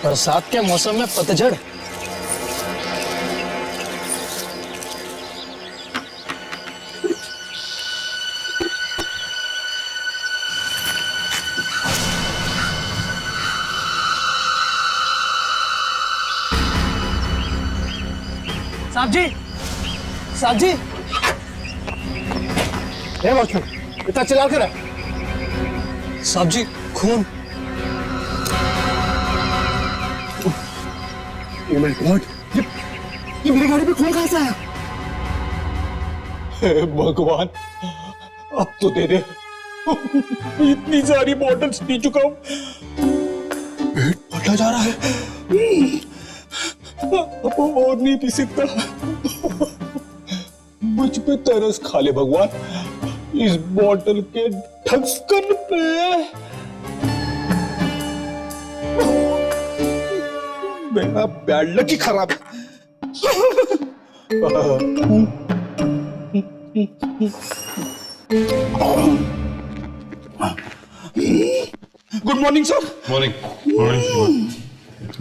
बरसात के मौसम में पतझड़। साहब जी, साहब जी, वॉचमैन इतना चिल्ला कर है। साहब जी, खून। Oh my God, ये मेरी गाड़ी पे खून कहां से आया? हे भगवान, अब तो दे दे। इतनी सारी बॉटल्स पी चुका हूं, पेट फटा जा रहा है। अब और नहीं पी सकता। मुझ पे तरस खा ले भगवान, इस बॉटल के ढक्कन पे। मेरा बैड लक ही खराब है। Good morning sir. मॉर्निंग।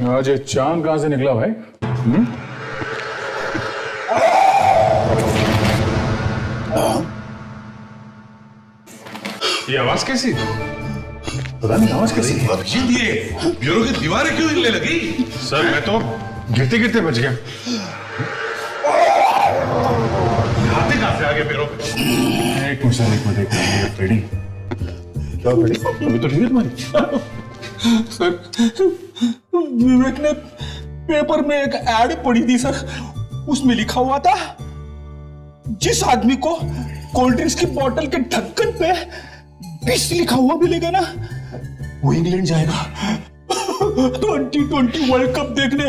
आज ये चांद कहां से निकला भाई? ये आवाज कैसी? पता नहीं आवाज कैसी? अभिजीत, ये ब्यूरो की दीवारें क्यों हिलने लगी? सर मैं तो गिरते गिरते बच गया। आते कहां से आगे ब्यूरो? एक मिनट फ्रेडी, क्या फ्रेडी? अभी तो ठीक है तुम्हारी? सर, विवेक ने पेपर में एक एड पढ़ी थी सर, उसमें लिखा हुआ था जिस आदमी को कोल्ड ड्रिंक्स की बोतल के ढक्कन पे 20 लिखा हुआ मिलेगा ना, वो इंग्लैंड जाएगा 2020 वर्ल्ड कप देखने।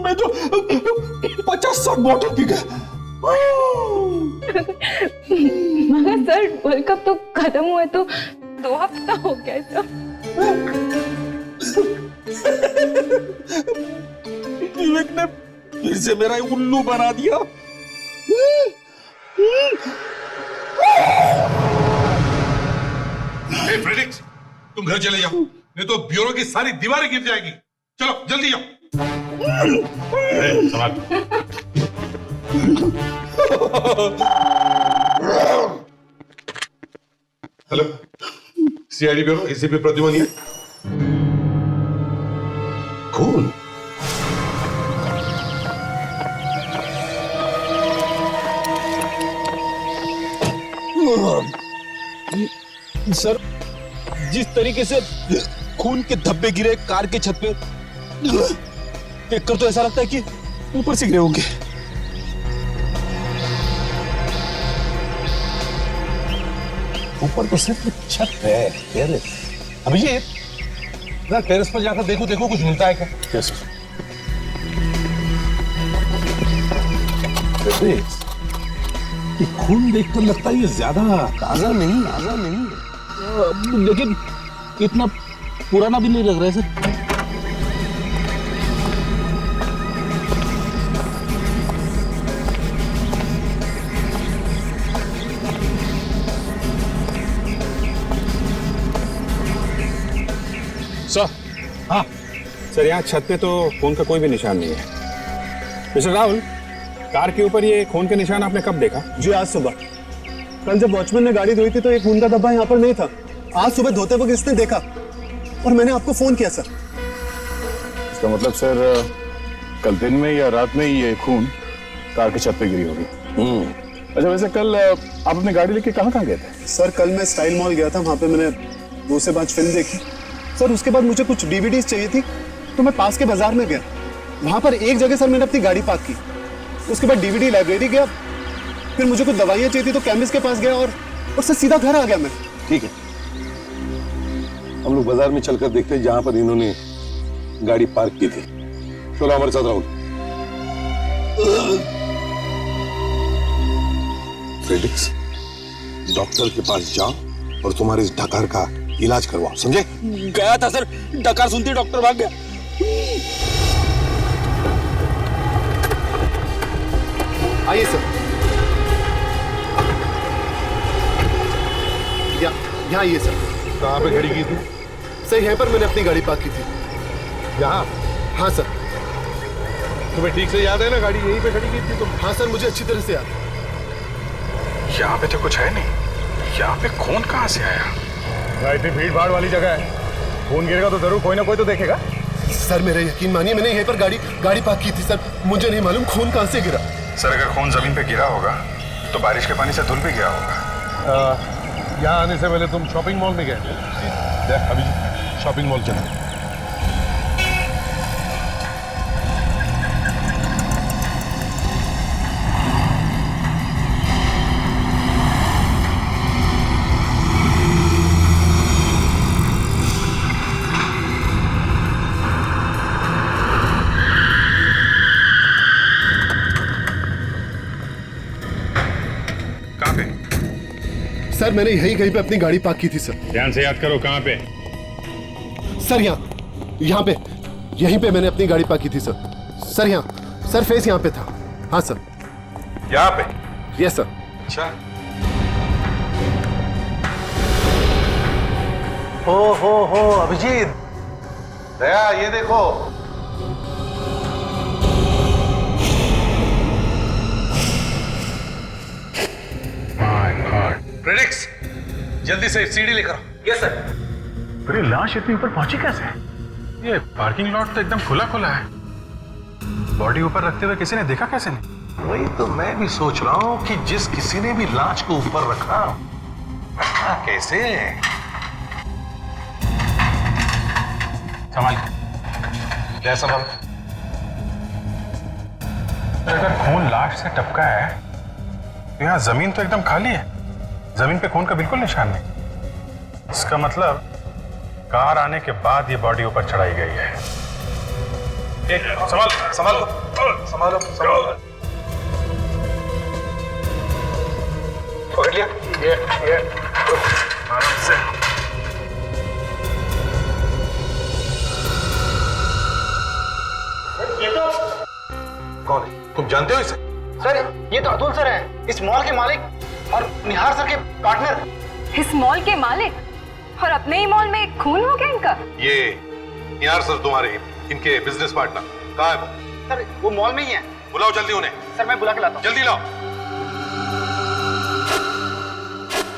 मैं तो 50-60 बोतल पी गया। मगर सर, वर्ल्ड कप तो खत्म हुआ तो 2 हफ्ता हो गया सर। विवेक ने फिर से मेरा उल्लू बना दिया। फ्रेडिक्स, तुम घर चले जाओ, नहीं तो ब्यूरो की सारी दीवारें गिर जाएगी। चलो जल्दी जाओ। Hello, CID bureau, ACP Pradyuman है। खून? सर, जिस तरीके से खून के धब्बे गिरे कार के छत पे, देखकर तो ऐसा लगता है कि ऊपर से गिरे होंगे। ऊपर तो सिर्फ छत है, टेरेस। अभिजीत, जरा टेरेस पर जाकर देखो कुछ मिलता है क्या? Yes sir. ये खून देखकर लगता है ये ज्यादा ताजा नहीं। लेकिन इतना पुराना भी नहीं लग रहा है सर। सर, हाँ सर, यहाँ छत पे तो खून का कोई भी निशान नहीं है। मिस्टर राहुल, कार के ऊपर ये खून के निशान आपने कब देखा? जी आज सुबह। कल जब वॉचमैन ने गाड़ी धोई थी तो एक खून का धब्बा यहाँ पर नहीं था। आज सुबह धोते वक्त इसने देखा और मैंने आपको फोन किया सर। इसका मतलब सर, कल दिन में या रात में ही ये खून कार की छत पे गिरी होगी। अच्छा, वैसे कल आप अपनी गाड़ी लेके कहाँ गए थे? सर, कल मैं स्टाइल मॉल गया था, वहाँ पे मैंने 2 से 5 फिल्म देखी सर। उसके बाद मुझे कुछ डीवीडीज चाहिए थी तो मैं पास के बाजार में गया। वहाँ पर एक जगह सर मैंने अपनी गाड़ी पार्क की। उसके बाद डीवीडी लाइब्रेरी गया, फिर मुझे कुछ दवाइयाँ चाहिए थी तो केमिस्ट के पास गया और उससे सीधा घर आ गया मैं। ठीक है, हम लोग बाजार में चलकर देखते हैं जहां पर इन्होंने गाड़ी पार्क की थी। चलो हमारे साथ राहुल। फ्रेडिक्स, डॉक्टर के पास जाओ और तुम्हारे इस डकार का इलाज करवाओ, समझे? गया था सर, डकार सुनते डॉक्टर भाग गया। आइए सर। यहाँ आइए सर। कहाँ पे खड़ी की थी? सर, यहाँ पर मैंने अपनी गाड़ी पार्क की थी। यहाँ? हाँ सर। तुम्हें ठीक से याद है ना, गाड़ी यहीं पे खड़ी की थी तुम? हाँ सर, मुझे अच्छी तरह से याद है। यहाँ पे तो कुछ है नहीं, यहाँ पे खून कहाँ से आया? इतनी भीड़ भाड़ वाली जगह है, खून गिरेगा तो जरूर कोई ना कोई तो देखेगा। सर मेरा यकीन मानिए, मैंने यहीं पर गाड़ी पार्क की थी सर। मुझे नहीं मालूम खून कहाँ से गिरा। सर अगर खून जमीन पे गिरा होगा तो बारिश के पानी से धुल भी गया होगा। यहाँ आने से पहले तुम शॉपिंग मॉल में गए? अभी शॉपिंग मॉल चलो। सर मैंने यही कहीं पे अपनी गाड़ी पार्क की थी सर। ध्यान से याद करो कहाँ पे। सर यहाँ पे, यहीं पे मैंने अपनी गाड़ी पार्क की थी सर। सर यहाँ, सर फेस यहाँ पे था। हाँ सर। यहाँ पे? Yes sir. अच्छा। हो अभिजीत, दया ये देखो। प्रेडिक्स, जल्दी से सीढ़ी लेकर आओ। Yes sir. पर ये लाश इतनी ऊपर पहुंची कैसे? ये पार्किंग लॉट तो एकदम खुला खुला है, बॉडी ऊपर रखते हुए किसी ने देखा कैसे नहीं? वही तो मैं भी सोच रहा हूँ कि जिस किसी ने भी लाश को ऊपर रखा कैसे? संभाल, क्या संभाल? अगर खून लाश से टपका है तो यहाँ जमीन तो एकदम खाली है, जमीन पे खून का बिल्कुल निशान नहीं। इसका मतलब कार आने के बाद ये बॉडी ऊपर चढ़ाई गई है। संभालो। पकड़ लिया। ये आराम से। कौन है? तुम जानते हो इसे? सर ये तो अतुल सर है, इस मॉल के मालिक और निहार सर के पार्टनर। इस मॉल के मालिक और अपने ही मॉल में खून हो गया इनका? ये निहार सर तुम्हारे इनके बिजनेस पार्टनर। कहाँ है वो? सर वो मॉल में ही है। बुलाओ जल्दी उन्हें। सर मैं बुला के लाता हूँ। जल्दी लाओ।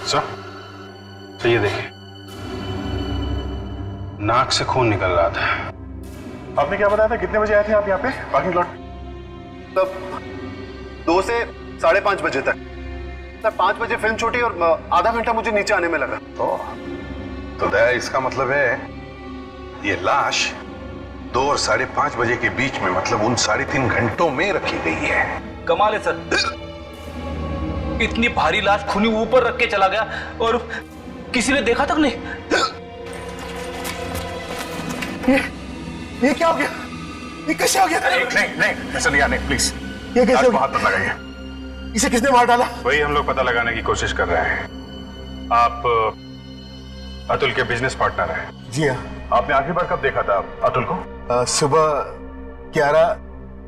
सर तो ये देखिए, नाक से खून निकल रहा था। आपने क्या बताया था, कितने बजे आए थे आप यहाँ पे पार्किंग लॉट? तब 2 से 5:30 बजे तक। सर 5 बजे फिल्म छूटी और आधा घंटा मुझे नीचे आने में लगा। तो दया इसका मतलब है ये लाश 2 और 5:30 बजे के बीच में, मतलब उन 3.5 घंटों में रखी गई है। कमाल है सर, इतनी भारी लाश खूनी ऊपर रख के चला गया और किसी ने देखा तक नहीं। ये क्या हो गया? ये कैसे हो गया? नहीं ऐसा नहीं, प्लीज। ये कैसे हो गया? हाथ मत लगाइए। इसे किसने मार डाला? वही हम लोग पता लगाने की कोशिश कर रहे हैं। आप अतुल के बिजनेस पार्टनर हैं? जी हाँ। आपने आखिरी बार कब देखा था अतुल को? सुबह 11,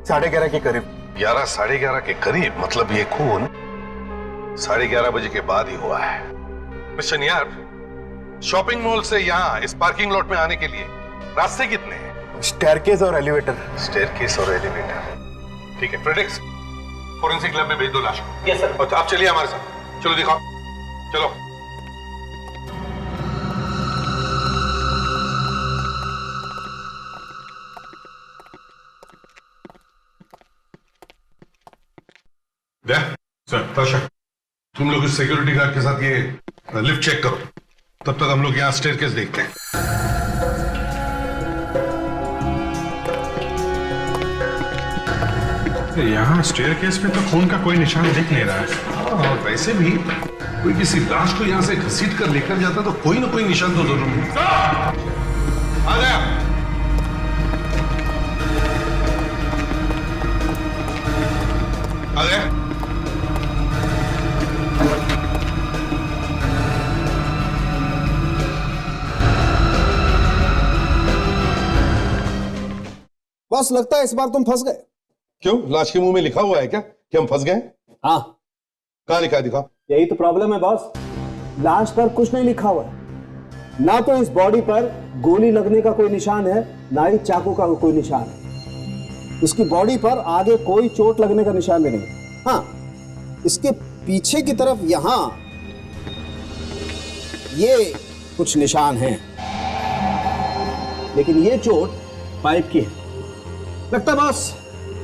11:30 के करीब। 11, 11:30 के करीब? मतलब ये खून 11:30 बजे के बाद ही हुआ है। मिस्टर निहार, शॉपिंग मॉल से यहाँ इस पार्किंग लॉट में आने के लिए रास्ते कितने हैं? स्टेयरकेस और एलिवेटर। स्टेयरकेस और एलिवेटर। ठीक है, प्रेडिक्स फोरेंसिक लैब में भेज दो लाश को। Yes sir. और आप चलिए हमारे साथ। चलो दिखाओ, चलो। सर, तुम लोग इस सिक्योरिटी गार्ड के साथ ये लिफ्ट चेक करो, तब तक हम लोग यहाँ स्टेयरकेस देखते हैं। यहाँ स्टेयरकेस पे तो खून का कोई निशान दिख नहीं रहा है। और वैसे भी कोई किसी लाश को यहाँ से घसीट कर लेकर जाता तो कोई ना कोई निशान तो जरूर मिलता। आ गया। आ गया। बस लगता है इस बार तुम फंस गए। क्यों, लाश के मुंह में लिखा हुआ है क्या कि हम फंस गए? हाँ, कहाँ लिखा है? दिखा। यही तो प्रॉब्लम है बॉस, लाश पर कुछ नहीं लिखा हुआ है। ना तो इस बॉडी पर गोली लगने का कोई निशान है, ना ही चाकू का कोई निशान है। इसकी बॉडी पर आगे कोई चोट लगने का निशान भी नहीं। हाँ, इसके पीछे की तरफ यहां ये कुछ निशान हैं, लेकिन ये चोट पाइप की है। लगता बस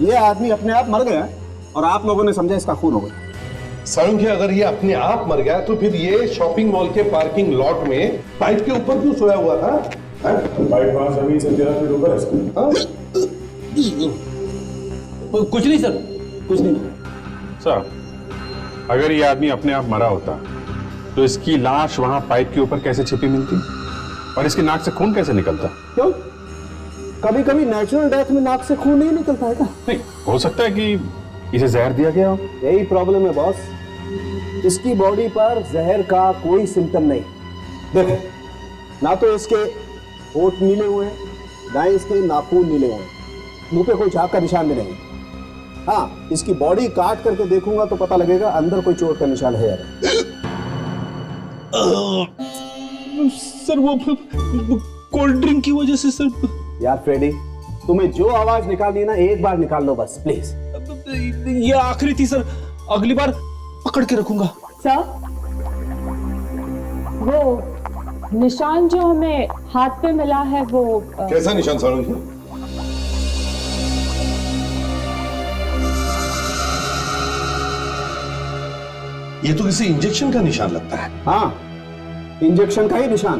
ये आदमी अपने आप मर गया और आप लोगों ने समझा इसका खून हो गया। सारंग, अगर ये अपने आप मर गया तो फिर ये शॉपिंग मॉल के पार्किंग लॉट में पाइप के ऊपर क्यों सोया हुआ था? पाइप वहां जमीन से 13 फीट ऊपर है। कुछ नहीं सर, कुछ नहीं। सर, अगर ये आदमी अपने आप मरा होता तो इसकी लाश वहां पाइप के ऊपर कैसे छिपी मिलती और इसकी नाक से खून कैसे निकलता? क्यों? कभी कभी नेचुरल डेथ में नाक से खून नहीं निकलता है क्या? नहीं, हो सकता है कि इसे जहर दिया गया हो। यही प्रॉब्लम है बॉस, इसकी बॉडी पर जहर का कोई सिम्टम नहीं। देखो, ना तो इसके होठ नीले हुए हैं, ना ही इसके नाखून नीले हुए हैं, मुंह पे कोई छाप का निशान भी नहीं। हाँ, इसकी बॉडी काट करके देखूंगा तो पता लगेगा अंदर कोई चोट का निशान है या नहीं। सर वो कोल्ड ड्रिंक की वजह से सर। यार फ्रेडी, तुम्हें जो आवाज निकालनी है ना, एक बार निकाल लो बस प्लीज। ये आखिरी थी सर, अगली बार पकड़ के रखूंगा। सर, वो निशान जो हमें हाथ पे मिला है वो कैसा निशान सारंग? ये तो किसी इंजेक्शन का निशान लगता है। हाँ, इंजेक्शन का ही निशान।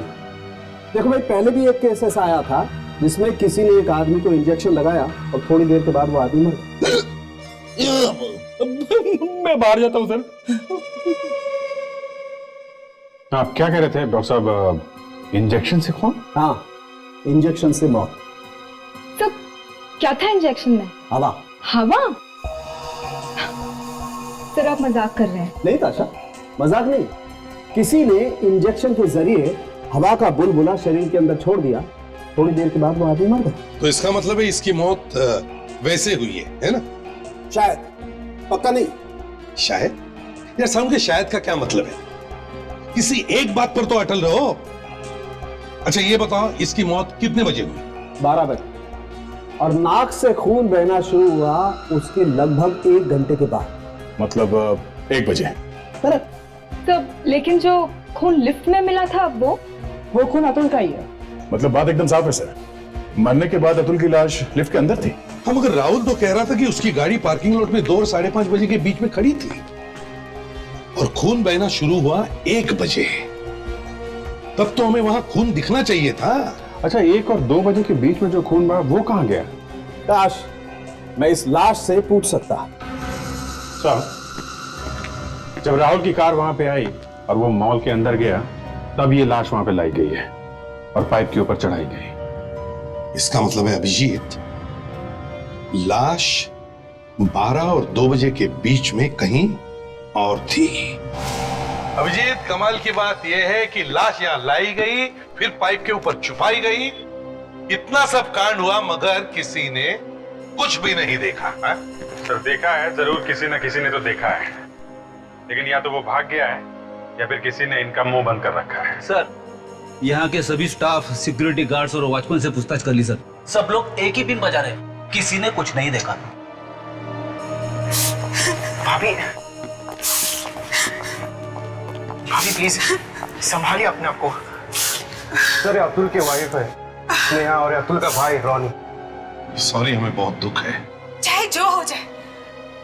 देखो भाई, पहले भी एक केस ऐसा आया था जिसमें किसी ने एक आदमी को इंजेक्शन लगाया और थोड़ी देर के बाद वो आदमी मर गया। मैं बाहर जाता हूं सर। आप क्या कह रहे थे डॉक्टर साहब? इंजेक्शन से खून? हाँ, इंजेक्शन से मौत। तो क्या था इंजेक्शन में? हवा। हवा? सर आप मजाक कर रहे हैं। नहीं ताशा, मजाक नहीं। किसी ने इंजेक्शन के जरिए हवा का बुलबुला शरीर के अंदर छोड़ दिया, थोड़ी देर के बाद वो आदमी मर गया। तो इसका मतलब है इसकी मौत वैसे हुई है ना? शायद, पक्का नहीं। शायद? यार साहब के शायद का क्या मतलब है? किसी एक बात पर तो अटल रहो। अच्छा ये बताओ, इसकी मौत कितने बजे हुई? 12 बजे। और नाक से खून बहना शुरू हुआ उसके लगभग 1 घंटे के बाद। मतलब 1 बजे। करेक्ट। तो लेकिन जो खून लिफ्ट में मिला था वो खून अतुल का ही है। मतलब बात एकदम साफ है सर, मरने के बाद अतुल की लाश लिफ्ट के अंदर थी। हम मगर राहुल तो कह रहा था कि उसकी गाड़ी पार्किंग लॉट में 2 और 5:30 बजे के बीच में खड़ी थी और खून बहना शुरू हुआ 1 बजे। तब तो हमें वहां खून दिखना चाहिए था। अच्छा, 1 और 2 बजे के बीच में जो खून बहा वो कहां गया? काश मैं इस लाश से पूछ सकता। साहब, जब राहुल की कार वहां पे आई और वो मॉल के अंदर गया, तब ये लाश वहां पे लाई गई है और पाइप के ऊपर चढ़ाई गई। इसका मतलब है अभिजीत, लाश 12 और 2 बजे के बीच में कहीं और थी। अभिजीत, कमाल की बात यह है कि लाश यहां लाई गई, फिर पाइप के ऊपर छुपाई गई। इतना सब कांड हुआ मगर किसी ने कुछ भी नहीं देखा है? सर देखा है जरूर, किसी न किसी ने तो देखा है, लेकिन या तो वो भाग गया है या फिर किसी ने इनका मुंह बंद कर रखा है। सर, यहाँ के सभी स्टाफ, सिक्योरिटी गार्ड्स और वॉचमैन से पूछताछ कर ली सर। सब लोग एक ही पिन बजा रहे, किसी ने कुछ नहीं देखा। भाभी, भाभी प्लीज संभालिए अपने आप को। सर अतुल की वाइफ है स्नेहा और अतुल का भाई रॉनी। सॉरी, हमें बहुत दुख है। चाहे जो हो जाए,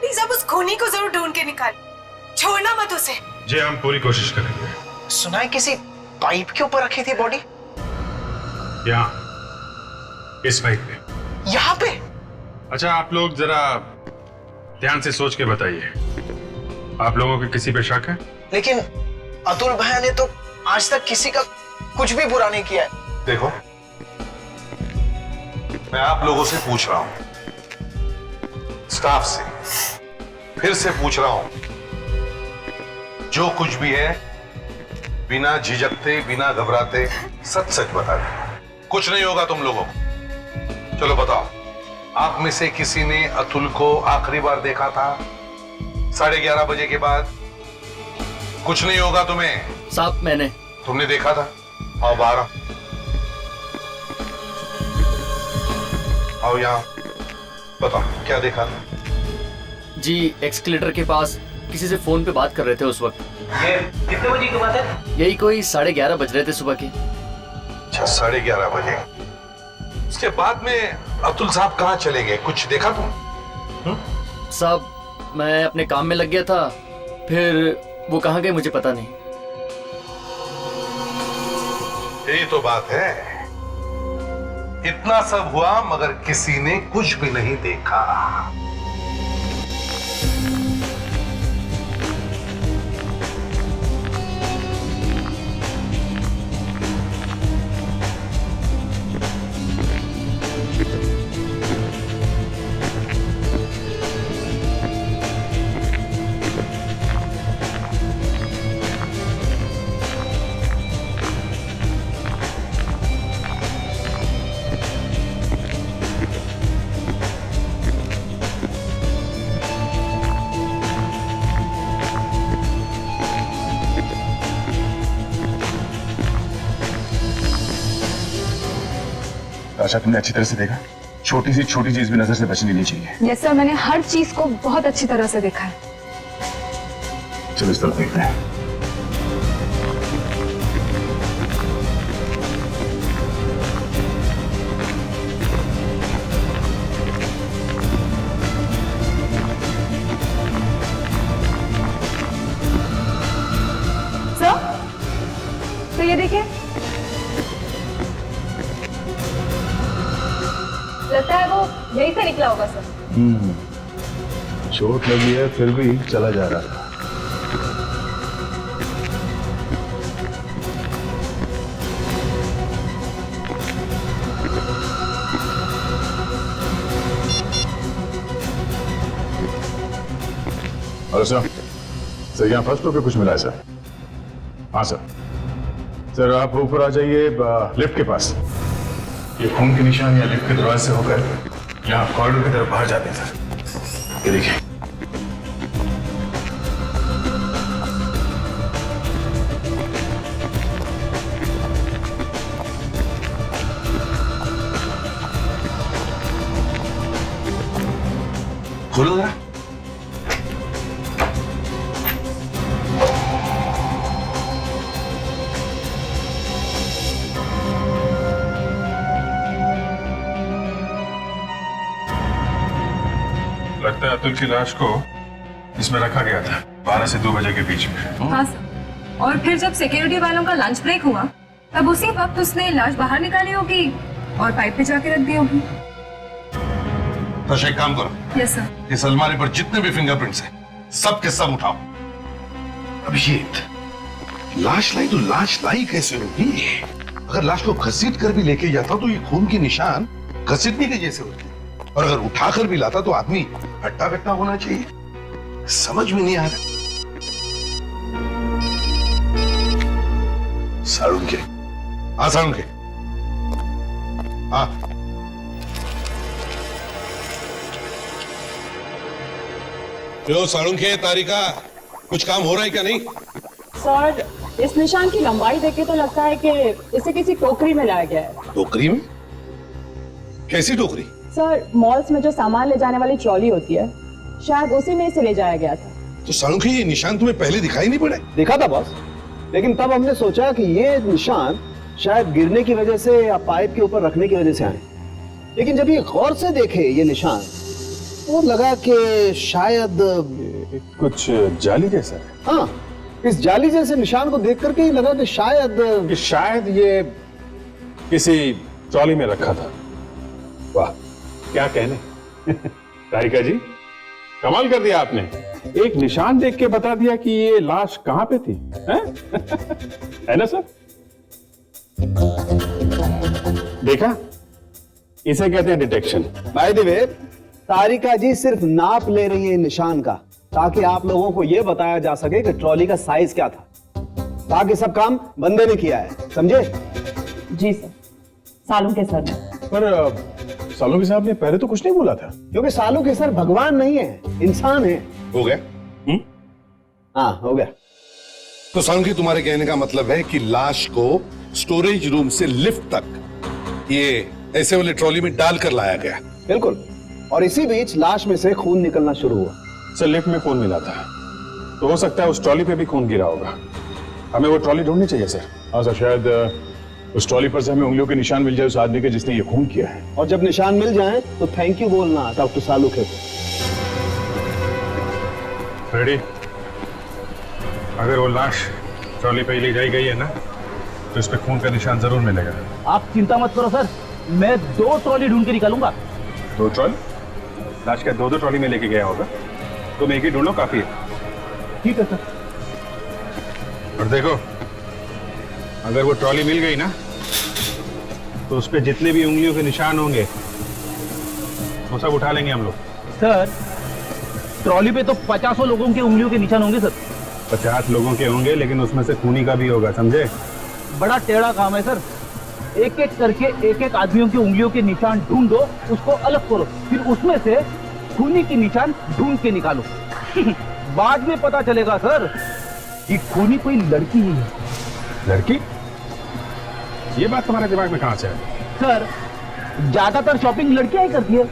प्लीज अब उस खूनी को जरूर ढूंढ के निकाल, छोड़ना मत उसे। जी हम पूरी कोशिश करेंगे। सुना है किसी पाइप के ऊपर रखी थी बॉडी? यहाँ इस पाइप पे। यहाँ पे? अच्छा, आप लोग जरा ध्यान से सोच के बताइए, आप लोगों के किसी पे शक है? लेकिन अतुल भैया ने तो आज तक किसी का कुछ भी बुरा नहीं किया है। देखो, मैं आप लोगों से पूछ रहा हूं, स्टाफ से फिर से पूछ रहा हूं, जो कुछ भी है बिना झिझकते, बिना घबराते सच सच बता दो। कुछ नहीं होगा तुम लोगों को। चलो बताओ, आप में से किसी ने अतुल को आखिरी बार देखा था 11:30 बजे के बाद? कुछ नहीं होगा तुम्हें। साहब मैंने। तुमने देखा था? आओ बाहर आओ यहाँ, बताओ क्या देखा? जी एक्सकलेटर के पास किसी से फोन पे बात कर रहे थे उस वक्त। ये कितने बजे की बात है? यही कोई 11:30 बज रहे थे सुबह के। अच्छा 11:30 बजे। उसके बाद में अतुल साहब कहाँ चले गए, कुछ देखा तुम? साहब मैं अपने काम में लग गया था, फिर वो कहाँ गए मुझे पता नहीं। यही तो बात है, इतना सब हुआ मगर किसी ने कुछ भी नहीं देखा। आशा तुमने अच्छी तरह से देखा? छोटी चीज भी नजर से बचनी नहीं चाहिए। यस सर, मैंने हर चीज को बहुत अच्छी तरह से देखा है। चलो इस तरफ देखते हैं। सर तो ये देखिए, लगता है वो यहीं से निकला होगा सर। चोट लगी है फिर भी चला जा रहा था। हेलो सर, यहाँ फर्स्ट फ्लोर पे कुछ मिला है सर? हाँ सर आप ऊपर आ जाइए लिफ्ट के पास। ये खून के निशान या लिफ्ट के दरवाजे से होकर यहाँ कॉरिडोर की तरफ बाहर जाते हैं सर। ये देखिए। खोलो जरा। लगता है अतुल की लाश को इसमें रखा गया था 12 से 2 बजे के बीच में। हाँ सर, और फिर जब सिक्योरिटी वालों का लंच ब्रेक हुआ तब उसी वक्त उसने लाश बाहर निकाली होगी और पाइप पे जाके रख दी होगी। तो एक काम करो, यस सर। इस अलमारी पर जितने भी फिंगरप्रिंट्स हैं सब के सब उठाओ। अभिजीत, लाश लाई तो लाश लाई कैसे होगी? अगर लाश को घसीट कर भी लेके जाता तो ये खून के निशान घसीटने के जैसे होते, और अगर उठाकर भी लाता तो आदमी हट्टा कट्टा होना चाहिए। समझ में नहीं आ रहा। साळुंखे, हाँ साळुंखे, हाँ क्यों साळुंखे, तारिका, कुछ काम हो रहा है क्या? नहीं सर, इस निशान की लंबाई देख के तो लगता है कि इसे किसी टोकरी में लाया गया है। टोकरी में? कैसी टोकरी? सर, मॉल्स में जो सामान ले जाने वाली ट्रॉली होती है, शायद उसी में इसे ले जाया गया था। तो साळुंखे, ये निशान तुम्हें पहले दिखाई नहीं पड़े? देखा था बॉस, लेकिन तब हमने सोचा कि ये निशान शायद गिरने की वजह से या पाइप के ऊपर रखने की वजह से आए। लेकिन जब ये गौर से देखे ये निशान, तो लगा कि शायद कुछ जाली जैसा है। हाँ, इस जाली जैसे निशान को देख करके ही लगा कि शायद ये किसी ट्रॉली में रखा था। वाह, क्या कहने। तारिका जी, कमाल कर दिया आपने। एक निशान देख के बता दिया कि ये लाश कहां पे थी, है ना सर? देखा, इसे कहते हैं डिटेक्शन। बाय द वे, तारिका जी सिर्फ नाप ले रही है निशान का, ताकि आप लोगों को यह बताया जा सके कि ट्रॉली का साइज क्या था। बाकी सब काम बंदे ने किया है, समझे? जी सर, साळुंखे सर ने। पर साळुंखे साहब ने पहले तो कुछ नहीं बोला था। क्योंकि साळुंखे सर भगवान नहीं है, इंसान है। हो गया? हाँ, हो गया। तो साळुंखे, तुम्हारे कहने का मतलब है कि लाश को स्टोरेज रूम से लिफ्ट तक ये ऐसे वाले ट्रॉली में डालकर लाया गया। बिल्कुल, और इसी बीच लाश में से खून निकलना शुरू हुआ। सर लिफ्ट में खून मिला था, तो हो सकता है उस ट्रॉली पे भी खून गिरा होगा। हमें वो ट्रॉली ढूंढनी चाहिए सर। हाँ सर, शायद उस ट्रॉली पर से हमें उंगलियों के निशान मिल जाए उस आदमी के जिसने ये खून किया है। और जब निशान मिल जाए तो थैंक यू बोलना डॉक्टर सालू के। रेडी? अगर वो लाश ट्रॉली पे ही ले जाई गई है ना, तो इस पे खून का निशान जरूर मिलेगा। आप चिंता मत करो सर, मैं 2 ट्रॉली ढूंढ के निकालूंगा। 2 ट्रॉली? लाश का 2 ट्रॉली में लेके गया होगा, तुम एक ही ढूंढो काफी है। ठीक है सर। और देखो, अगर वो ट्रॉली मिल गई ना, तो उस पे जितने भी उंगलियों के निशान होंगे वो सब उठा लेंगे हम लोग। सर ट्रॉली पे तो 50 लोगों के उंगलियों के निशान होंगे सर। 50 लोगों के होंगे, लेकिन उसमें से खूनी का भी होगा, समझे? बड़ा टेढ़ा काम है सर। एक एक करके एक आदमियों की उंगलियों के निशान ढूंढो, उसको अलग करो, फिर उसमें से खूनी के निशान ढूंढ के निकालो। बाद में पता चलेगा सर कि खूनी कोई लड़की ही है। लड़की? ये बात तुम्हारे दिमाग में कहां से आई? सर ज्यादातर शॉपिंग लड़कियां ही करती है।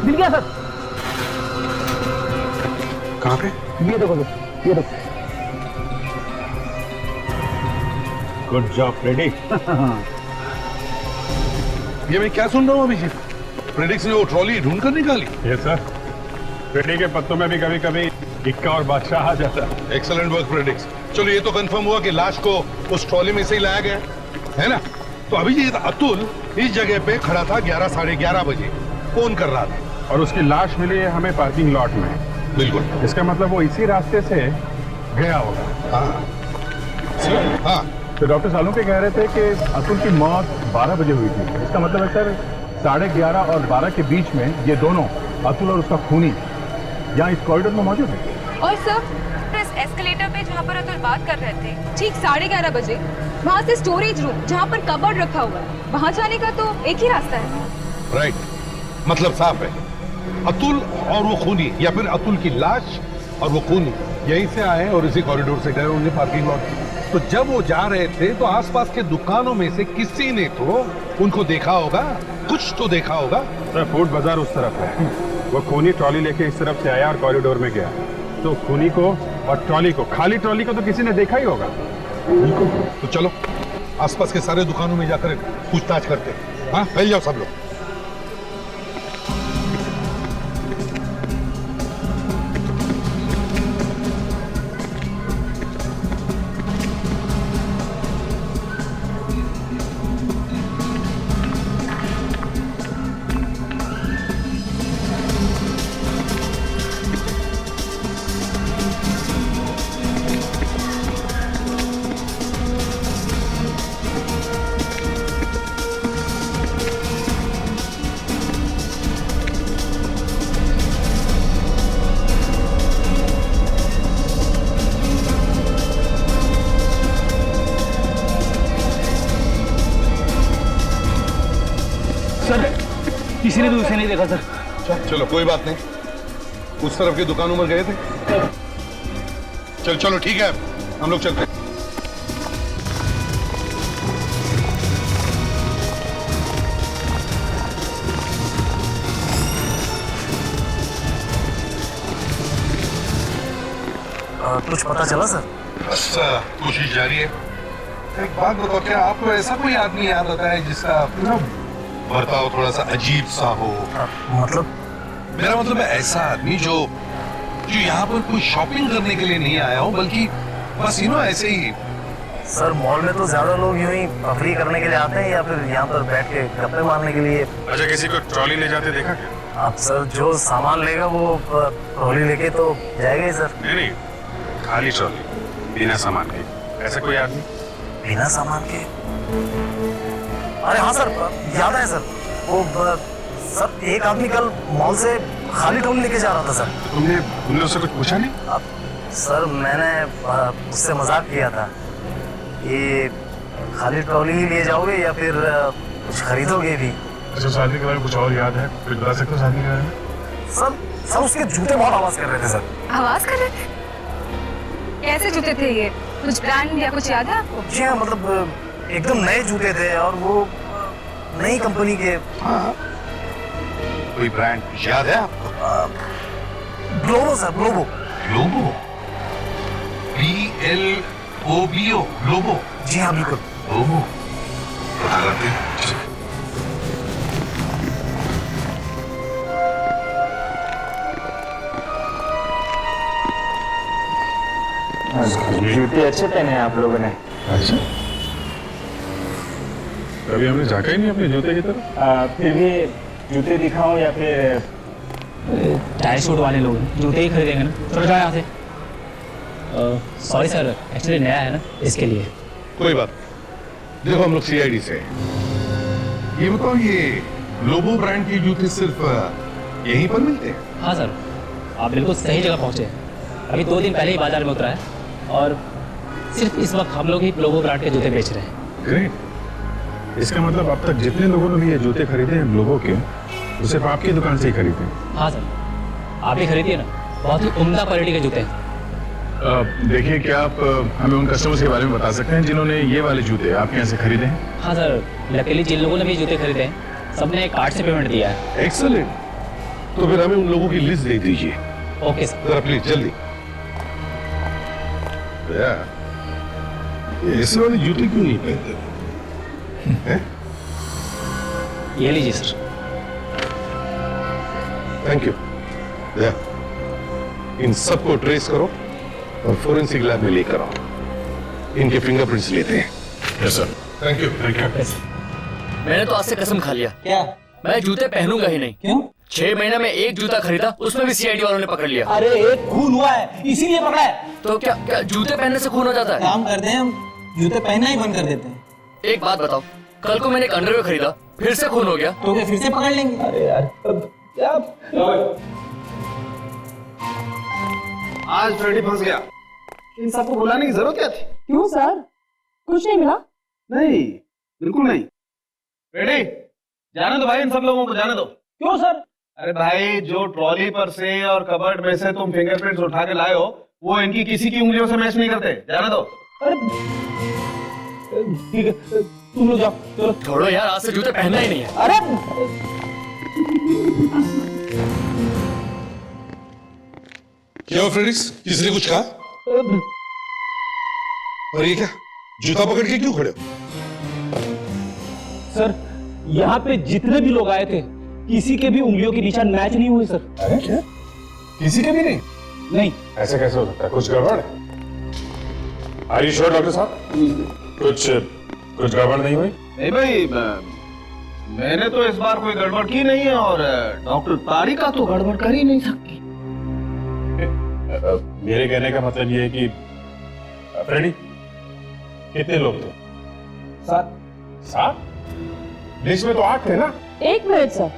मिल गया सर। कहां पे? ये देखो सर, ये देखो। Good job Freddy. ये मैं क्या सुन रहा हूँ अभिजीत? प्रेडिक्स ने वो ट्रॉली ढूंढ कर निकाली? Yes sir. फ्रेडी के पत्तों में भी कभी कभी इक्का और बादशाह आ जाता है। Excellent work predicts. चलो ये तो कंफर्म हुआ कि लाश को उस ट्रॉली में से ही लाया गया है ना? तो अभिजीत, अतुल इस जगह पे खड़ा था 11 साढ़े 11 बजे, फोन कर रहा था, और उसकी लाश मिली है हमें पार्किंग लॉट में। बिल्कुल। इसका मतलब वो इसी रास्ते से गया होगा। हाँ। तो डॉक्टर सालुंके कह रहे थे कि अतुल की मौत 12 बजे हुई थी। इसका मतलब है सर 11:30 और 12 के बीच में ये दोनों, अतुल और उसका खूनी, यहाँ इस कॉरिडोर में मौजूद है। और सर इस एस्केलेटर पे जहाँ पर अतुल बात कर रहे थे, ठीक 11:30 बजे वहाँ से स्टोरेज रूम जहाँ पर कबर्ड रखा हुआ है, वहाँ जाने का तो एक ही रास्ता है। राइट, मतलब साफ है, अतुल और वो खूनी, या फिर अतुल की लाश और वो खूनी यहीं से आए और इसी कॉरिडोर से गए होंगे पार्किंग लॉट। तो जब वो जा रहे थे तो आसपास के दुकानों में से किसी ने तो उनको देखा होगा, कुछ तो देखा होगा। सर फूड बाजार उस तरफ है, वो खूनी ट्रॉली लेके इस तरफ से आया और कॉरिडोर में गया, तो खूनी को और ट्रॉली को, खाली ट्रॉली को तो किसी ने देखा ही होगा। बिल्कुल। तो चलो आसपास के सारे दुकानों में जाकर पूछताछ करते हैं। हाँ, फैल जाओ सब लोग। किसी ने भी उसे नहीं देखा सर। चलो कोई बात नहीं, उस तरफ के दुकानों में गए थे। चलो चलो ठीक है, हम लोग चलते हैं। कुछ पता चला सर? बस कोशिश जारी है। एक बात बताओ, क्या आपको ऐसा कोई आदमी याद आता है जिसका बर्ताव थोड़ा सा अजीब सा हो? मतलब? मेरा मतलब है ऐसा आदमी जो यहाँ पर कोई शॉपिंग करने के लिए नहीं आया हो, बल्कि बस ऐसे ही। सर मॉल में तो ज्यादा लोग यूं ही तफरीह करने के लिए आते हैं, या फिर यहाँ पर बैठ के गप्पे मारने के लिए। अच्छा, किसी को ट्रॉली ले जाते देखा क्या? आप सर जो सामान लेगा वो ट्रॉली लेके तो जाएगा ही सर। नहीं, खाली ट्रॉली, बिना सामान के। ऐसा कोई आदमी बिना सामान के? अरे हाँ सर, याद है सर, वो सर एक आदमी कल मॉल से खाली ट्रॉली लेके जा रहा था सर। तुमने उन लोगों से कुछ पूछा नहीं? सर मैंने उससे मजाक किया था कि खाली ट्रॉली ही ले जाओगे या फिर कुछ खरीदोगे भी, अच्छा, शादी के बारे में कुछ और याद है? कुछ बता सकते हो शादी के बारे में? सर उसके जूते बहुत आवाज कर रहे थे सर। आवाज कर रहे थे? कैसे जूते थे ये? कुछ ब्रांड या कुछ याद है आपको? जी हाँ, मतलब एकदम नए जूते थे और वो नई कंपनी के। कोई ब्रांड याद है आपको? Globo sir, Globo. Globo? GLOBO, Globo? जी हाँ बिल्कुल। ग्लोबो पता करते हैं। जूते अच्छे पहने हैं आप लोगों ने। अच्छा, कभी हमने झांका ही नहीं अपने जूते की तरफ। फिर भी जूते दिखाओ या फिर टायर शूट वाले लोग जूते ही खरीदेंगे ना। चलो जाओ यहाँ से। सॉरी सर, एक्चुअली नया है ना, इसके लिए। कोई बात, देखो हम लोग CID से हैं। ये बताओ, ये ग्लोबो ब्रांड के जूते सिर्फ यहीं पर मिलते हैं? हाँ सर, आप बिल्कुल सही जगह पहुँचे हैं। अभी 2 दिन पहले ही बाजार में उतरा है और सिर्फ इस वक्त हम लोग ही ग्लोबो ब्रांड के जूते बेच रहे हैं। ग्रेट। इसका मतलब अब तक जितने लोगों ने भी ये जूते खरीदे हैं ग्लोबो के, वो सिर्फ आपकी दुकान से ही खरीदे हैं? हाँ सर, आप भी खरीदिए ना, बहुत ही उम्दा क्वालिटी के जूते हैं। देखिए, क्या आप हमें उन कस्टमर्स के बारे में बता सकते हैं जिन्होंने ये वाले जूते आपके यहाँ से खरीदे हैं? हाँ सर, लकीली जिन लोगों ने भी जूते खरीदे हैं सबने कार्ड से पेमेंट दिया है। एक्सीलेंट। तो फिर हमें उन लोगों की लिस्ट दे दीजिए। Okay sir. जरा प्लीज जल्दी। ये ऐसे वाले जूते क्यों नहीं पहनते? ये लीजिए सर। Thank you. इन सबको ट्रेस करो और फोरेंसिक लैब में लेकर आओ। इनके फिंगरप्रिंट्स लेते हैं। Yes sir. Thank you. मैंने तो आज से कसम खा लिया, क्या मैं जूते पहनूंगा ही नहीं। क्यों? 6 महीने में एक जूता खरीदा, उसमें भी CID वालों ने पकड़ लिया। अरे एक खून हुआ है इसीलिए पकड़ा है। तो क्या जूते पहनने से खून हो जाता है? काम करते हैं हम, जूते पहनना ही बंद कर देते हैं। एक बात बताओ, कल को मैंने एक अंडरवेयर खरीदा, फिर से खून हो गया तो क्या फिर से पकड़ लेंगे? अरे यार क्या आज फ्रेडी फंस गया। इन सबको बुलाने की जरूरत क्या थी? क्यों सर, कुछ नहीं मिला? नहीं, बिल्कुल नहीं। फ्रेडी, जाने दो भाई, इन सब लोगों को जाने दो। क्यों सर? अरे भाई, जो ट्रॉली पर से और कबर्ड में से तुम फिंगरप्रिंट्स उठा के लाए हो, वो इनकी किसी की उंगलियों से मैच नहीं करते। जाने दो। अरे ठीक है, तुम लोग जाओ। चलो छोड़ो यार, आज से जूते पहनना ही नहीं है। अरे क्या हुआ फ्रेडिक्स? किसी ने कुछ कहा? और ये क्या, जूता पकड़ के क्यों खड़े हो? सर, यहाँ पे जितने भी लोग आए थे किसी के भी उंगलियों के निशान मैच नहीं हुए सर। अरे क्या? किसी के भी नहीं? नहीं। ऐसे कैसे हो सकता है? कुछ गड़बड़ है? Are you sure, डॉक्टर साहब? कुछ गड़बड़ नहीं हुई? नहीं भाई, मैंने तो इस बार कोई गड़बड़ की नहीं है और डॉक्टर तारिका तो गड़बड़ कर ही नहीं सकती। मेरे कहने का मतलब ये है कि फ्रेडी, कितने लोग थे? 7? लिस्ट में तो 8 थे ना? 1 मिनट सर।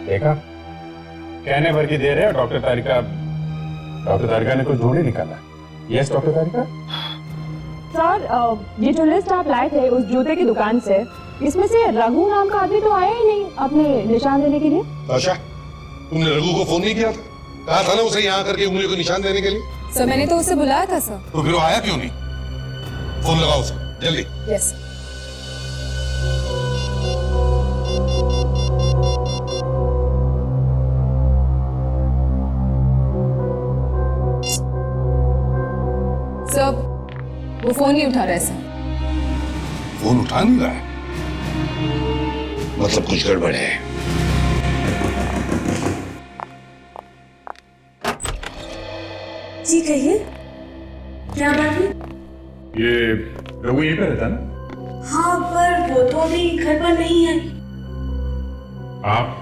देखा, कहने भर की देर है। डॉक्टर तारिका ने कुछ ढूंढ ही निकाला। यस डॉक्टर तारिका। सर, ये जो लिस्ट आप लाए थे उस जूते की दुकान से, इसमें से रघु नाम का आदमी तो आया ही नहीं अपने निशान देने के लिए। आशा, तुमने रघु को फोन नहीं किया था? कहा था ना उसे यहाँ करके उंगलियों को निशान देने के लिए? सर मैंने तो उसे बुलाया था सर। तो फिर वो आया क्यों नहीं? फोन लगाओ उसे जल्दी। यस। सर, वो फोन नहीं उठा रहा है सर। फोन उठा नहीं रहा है? मतलब कुछ गड़बड़ है। जी कहिए, क्या बात है? ये रघु यहीं पे रहता ना? हाँ, पर वो तो अभी घर पर नहीं है। आप?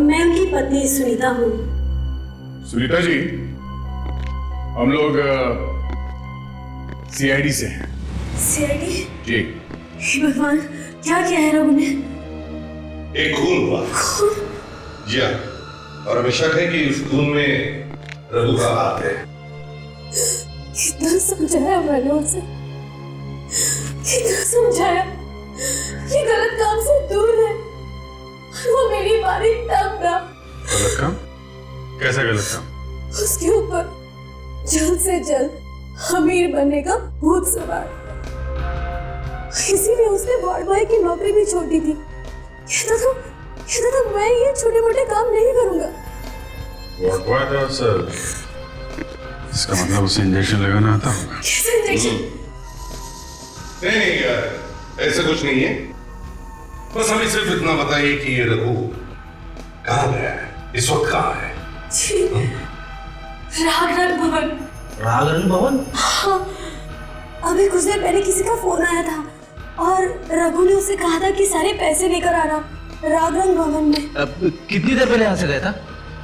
मैं उनकी पत्नी सुनीता हूँ। सुनीता जी, हम लोग CID से हैं। CID? जी। हे भगवान, क्या किया है रघु ने? एक खून हुआ। जी हाँ, और हमें शक है कि उस खून में रघु का हाथ है। कितना समझाया मैंने उसे, कितना समझाया कि गलत काम से दूर रहे, मारी तब ना। गलत काम? कैसा गलत काम? उसके ऊपर जल्द से जल्द अमीर बनने का भूत सवार, इसीलिए उसने वार्ड बॉय की नौकरी भी छोड़ दी थी। कहता था मैं ये छोटे मोटे काम नहीं करूंगा। वार्ड बॉय था सर, इसका मतलब उसे इंजेक्शन लगाना आता होगा। कैसे इंजेक्शन? नहीं यार, ऐसा कुछ नहीं है। बस हमें सिर्फ इतना बताइए कि ये रघु कहाँ गया है, इस वक्त कहाँ है? रागरंग भवन। रागरंग भवन? हाँ, अभी कुछ देर पहले किसी का फोन आया था और रघु ने उसे कहा था कि सारे पैसे लेकर आना रागरंग भवन में। अब कितनी देर पहले यहाँ से गया था?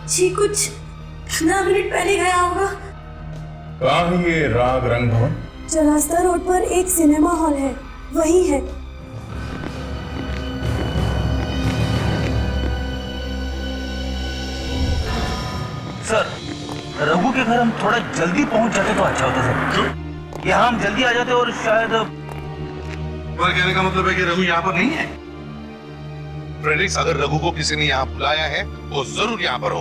जी कुछ 15 मिनट पहले गया होगा। कहाँ है ये राग रंग भवन? चौरास्ता रोड पर एक सिनेमा हॉल है, वही है। सर, रघु के घर हम थोड़ा जल्दी पहुंच जाते तो अच्छा होता सर। यहाँ हम जल्दी आ जाते और शायद। पर कहने का मतलब है कि रघु यहाँ पर नहीं है। फ्रेडरिक्स, अगर रघु को किसी ने यहाँ बुलाया है वो जरूर यहाँ पर हो।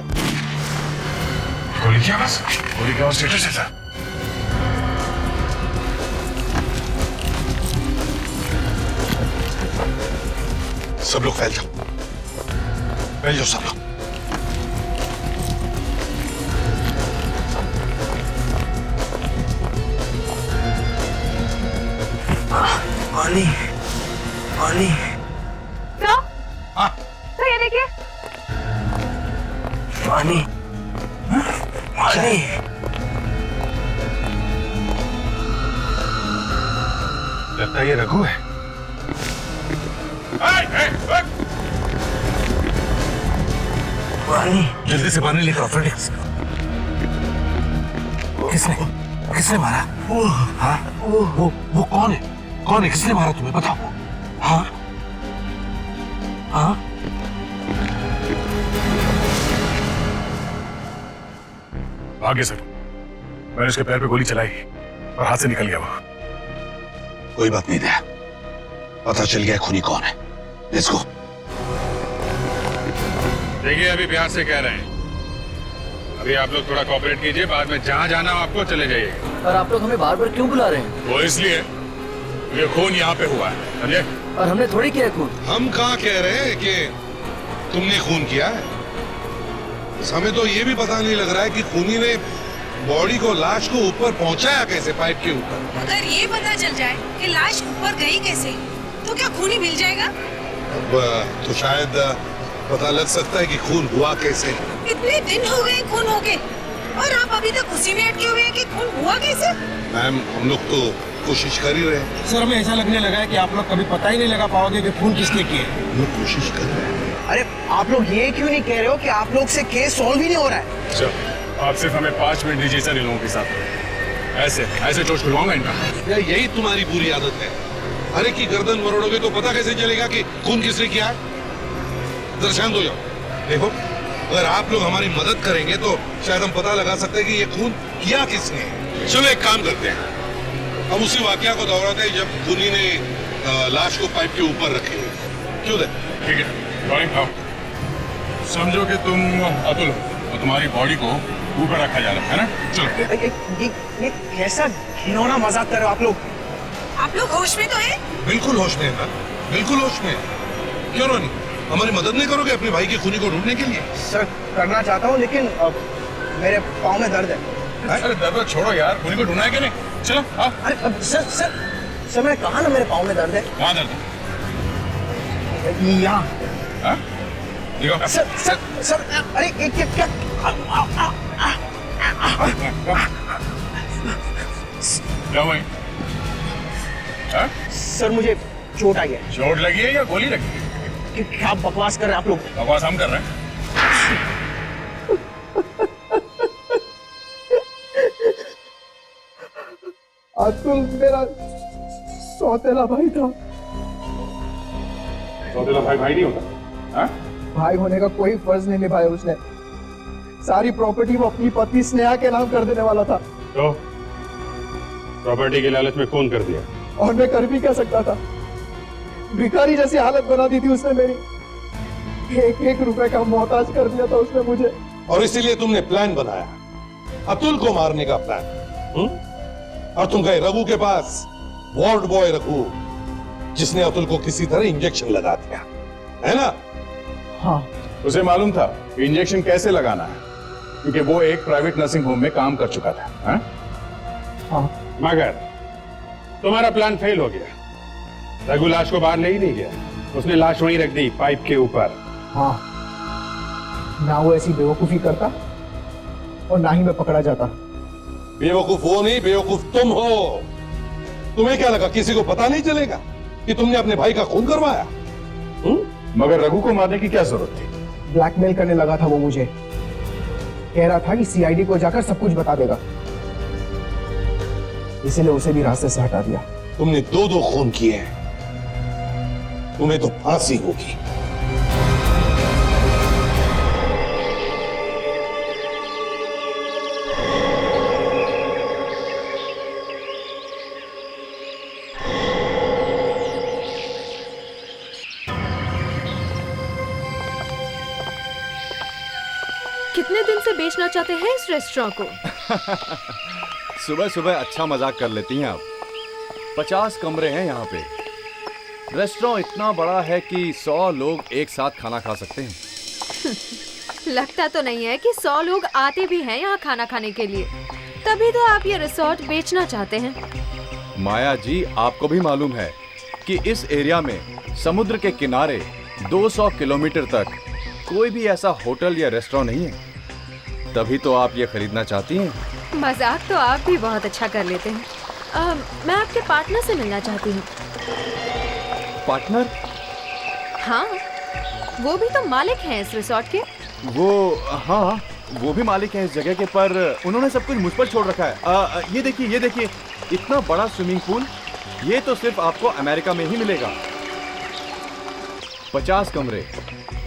गोली की आवाज? गोली की आवाज स्टेटस है सर। सब लोग फैल जाओ सब लोग। पानी पानी। तो ये देखिए पानी पानी। लगता है ये रघु है। पानी जल्दी से पानी लेकर आओ फ्रेडरिक्स। किसने मारा? हाँ? वो कौन है? कौन है? किसने मारा तुम्हें बताओ। हाँ? हाँ? भाग्य सर, मैंने उसके पैर पे गोली चलाई और हाथ से निकल गया वो। कोई बात नहीं दया, पता चल गया खूनी कौन है। Let's go. देखिए अभी प्यार से कह रहे हैं, अभी आप लोग थोड़ा कोऑपरेट कीजिए, बाद में जहाँ जाना हो आपको चले जाइए। पर आप लोग हमें बार बार क्यों बुला रहे हैं? वो इसलिए ये खून यहाँ पे हुआ है, समझे? और हमने थोड़ी किया खून। हम कहाँ कह रहे हैं कि तुमने खून किया है। हमें तो ये भी पता नहीं लग रहा है कि खूनी ने बॉडी को, लाश को ऊपर पहुंचाया कैसे, पाइप के ऊपर। अगर ये पता चल जाए कि लाश ऊपर गई कैसे, तो क्या खूनी मिल जाएगा? अब तो शायद पता लग सकता है कि खून हुआ कैसे। इतने दिन हो गए खून होके और आप अभी तक उसी में अटके हुए हैं कि खून हुआ कैसे? मैम, हम लोग तो कोशिश कर ही रहे हैं। सर, हमें ऐसा लगने लगा है कि आप लोग कभी पता ही नहीं लगा पाओगे कि खून किसने किए। हम लोग कोशिश कर रहे हैं। अरे आप लोग ये क्यों नहीं कह रहे हो कि आप लोग से केस सॉल्व ही नहीं हो रहा है? अच्छा, आप सिर्फ हमें 5 मिनट दीजिए सर इन लोगों के साथ। ऐसे चोट खुलवाऊंगा इनका। यही तुम्हारी बुरी आदत है। अरे की गर्दन मरोड़ोगे तो पता कैसे चलेगा कि खून किसने किया है? जरा शांत हो जाओ। देखो, अगर आप लोग हमारी मदद करेंगे तो शायद हम पता लगा सकते हैं कि ये खून किया किसने। चलो एक काम करते हैं, हम उसी वाकया को दोहराते हैं जब खूनी ने लाश को पाइप के ऊपर रखी हुई। क्यों दे? ठीक है, ड्राइंग आओ। समझो कि तुम अतुल हो और तुम्हारी बॉडी को ऊपर रखा जा रहा है ना? चलो। ये कैसा घिनौना मजाक कर रहे हो आप लोग? आप लोग होश में तो हैं? बिल्कुल होश में है, बिल्कुल होश में। क्यों रोनी, हमारी मदद नहीं करोगे अपने भाई के खूनी को ढूंढने के लिए? सर, करना चाहता हूँ लेकिन मेरे पाँव में दर्द है। अरे दर्द छोड़ो यार, खूनी को ढूंढना है कि नहीं? चलो आओ। अरे सर मैंने कहा ना मेरे पाँव में दर्द है। कहाँ दर्द है? यहाँ। सर, अरे क्या? क्या हुआ? सर, मुझे चोट आ गया। चोट लगी है या गोली लगी है? क्या आप बकवास कर रहे हैं आप लोग? बकवास हम कर रहे हैं। अतुल मेरा सौतेला भाई था। सौतेला भाई नहीं होता। हाँ? भाई होने का कोई फर्ज नहीं निभाया उसने। सारी प्रॉपर्टी वो अपनी पत्नी स्नेहा के नाम कर देने वाला था। तो प्रॉपर्टी के लालच में खून कर दिया। और मैं कर भी क्या सकता था? भिखारी जैसी हालत बना दी थी उसने मेरी। एक एक रुपए का मोहताज कर दिया था उसने मुझे। और इसीलिए तुमने प्लान बनाया, अतुल को मारने का प्लान। और तुम गए रघु के पास, वार्ड बॉय रघु, जिसने अतुल को किसी तरह इंजेक्शन लगा दिया, है ना? हाँ। उसे मालूम था इंजेक्शन कैसे लगाना है, क्योंकि वो एक प्राइवेट नर्सिंग होम में काम कर चुका था। हाँ। मगर तुम्हारा प्लान फेल हो गया। रघु लाश को बाहर ले ही नहीं गया, उसने लाश वहीं रख दी पाइप के ऊपर। हाँ, ना वो ऐसी बेवकूफी करता और ना ही मैं पकड़ा जाता। बेवकूफ वो नहीं, बेवकूफ तुम हो। तुम्हें क्या लगा किसी को पता नहीं चलेगा कि तुमने अपने भाई का खून करवाया? मगर रघु को मारने की क्या जरूरत थी? ब्लैकमेल करने लगा था वो मुझे, कह रहा था कि सीआईडी को जाकर सब कुछ बता देगा, इसीलिए उसे भी रास्ते से हटा दिया। तुमने 2-2 खून किए हैं, तुम्हें तो फांसी होगी। कितने दिन से बेचना चाहते हैं इस रेस्टोरेंट को? सुबह सुबह अच्छा मजाक कर लेती हैं आप। 50 कमरे हैं यहाँ पे। रेस्टोरेंट इतना बड़ा है कि 100 लोग एक साथ खाना खा सकते हैं। लगता तो नहीं है कि 100 लोग आते भी हैं यहाँ खाना खाने के लिए, तभी तो आप ये रिसोर्ट बेचना चाहते हैं। माया जी, आपको भी मालूम है कि इस एरिया में समुद्र के किनारे 200 किलोमीटर तक कोई भी ऐसा होटल या रेस्टोरेंट नहीं है, तभी तो आप ये खरीदना चाहती हैं। मजाक तो आप भी बहुत अच्छा कर लेते हैं। मैं आपके पार्टनर से मिलना चाहती हूँ। पार्टनर? हाँ, वो भी तो मालिक हैं इस रिसोर्ट के। हाँ, वो भी मालिक हैं इस जगह के, पर उन्होंने सब कुछ मुझ पर छोड़ रखा है। ये देखिए, इतना बड़ा स्विमिंग पूल, ये तो सिर्फ आपको अमेरिका में ही मिलेगा। 50 कमरे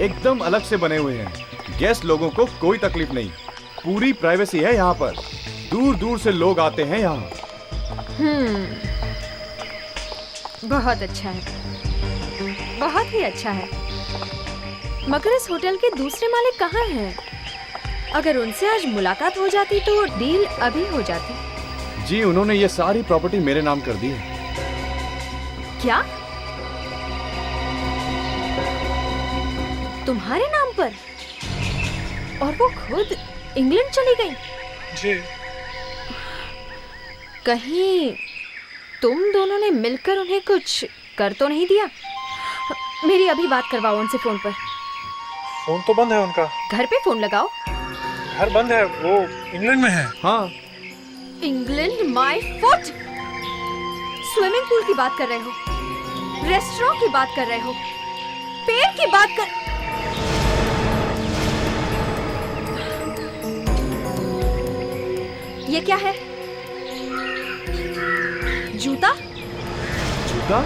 एकदम अलग से बने हुए हैं, गेस्ट लोगों को कोई तकलीफ नहीं, पूरी प्राइवेसी है यहाँ पर। दूर दूर से लोग आते हैं यहाँ। बहुत अच्छा है, बहुत ही अच्छा है। मगर इस होटल के दूसरे मालिक कहाँ हैं? अगर उनसे आज मुलाकात हो जाती तो डील अभी हो जाती। जी, उन्होंने ये सारी प्रॉपर्टी मेरे नाम कर दी है। क्या? तुम्हारे नाम पर? और वो खुद इंग्लैंड चली गई? जी। कहीं तुम दोनों ने मिलकर उन्हें कुछ कर तो नहीं दिया? मेरी अभी बात करवाओ उनसे फोन पर। फोन तो बंद है उनका। घर पे फोन लगाओ। घर बंद है, वो इंग्लैंड में है। हाँ। England my foot! Swimming pool की बात कर रहे हो, रेस्टोरेंट की बात कर रहे हो, पेड़ की बात कर। ये क्या है? जूता? जूता?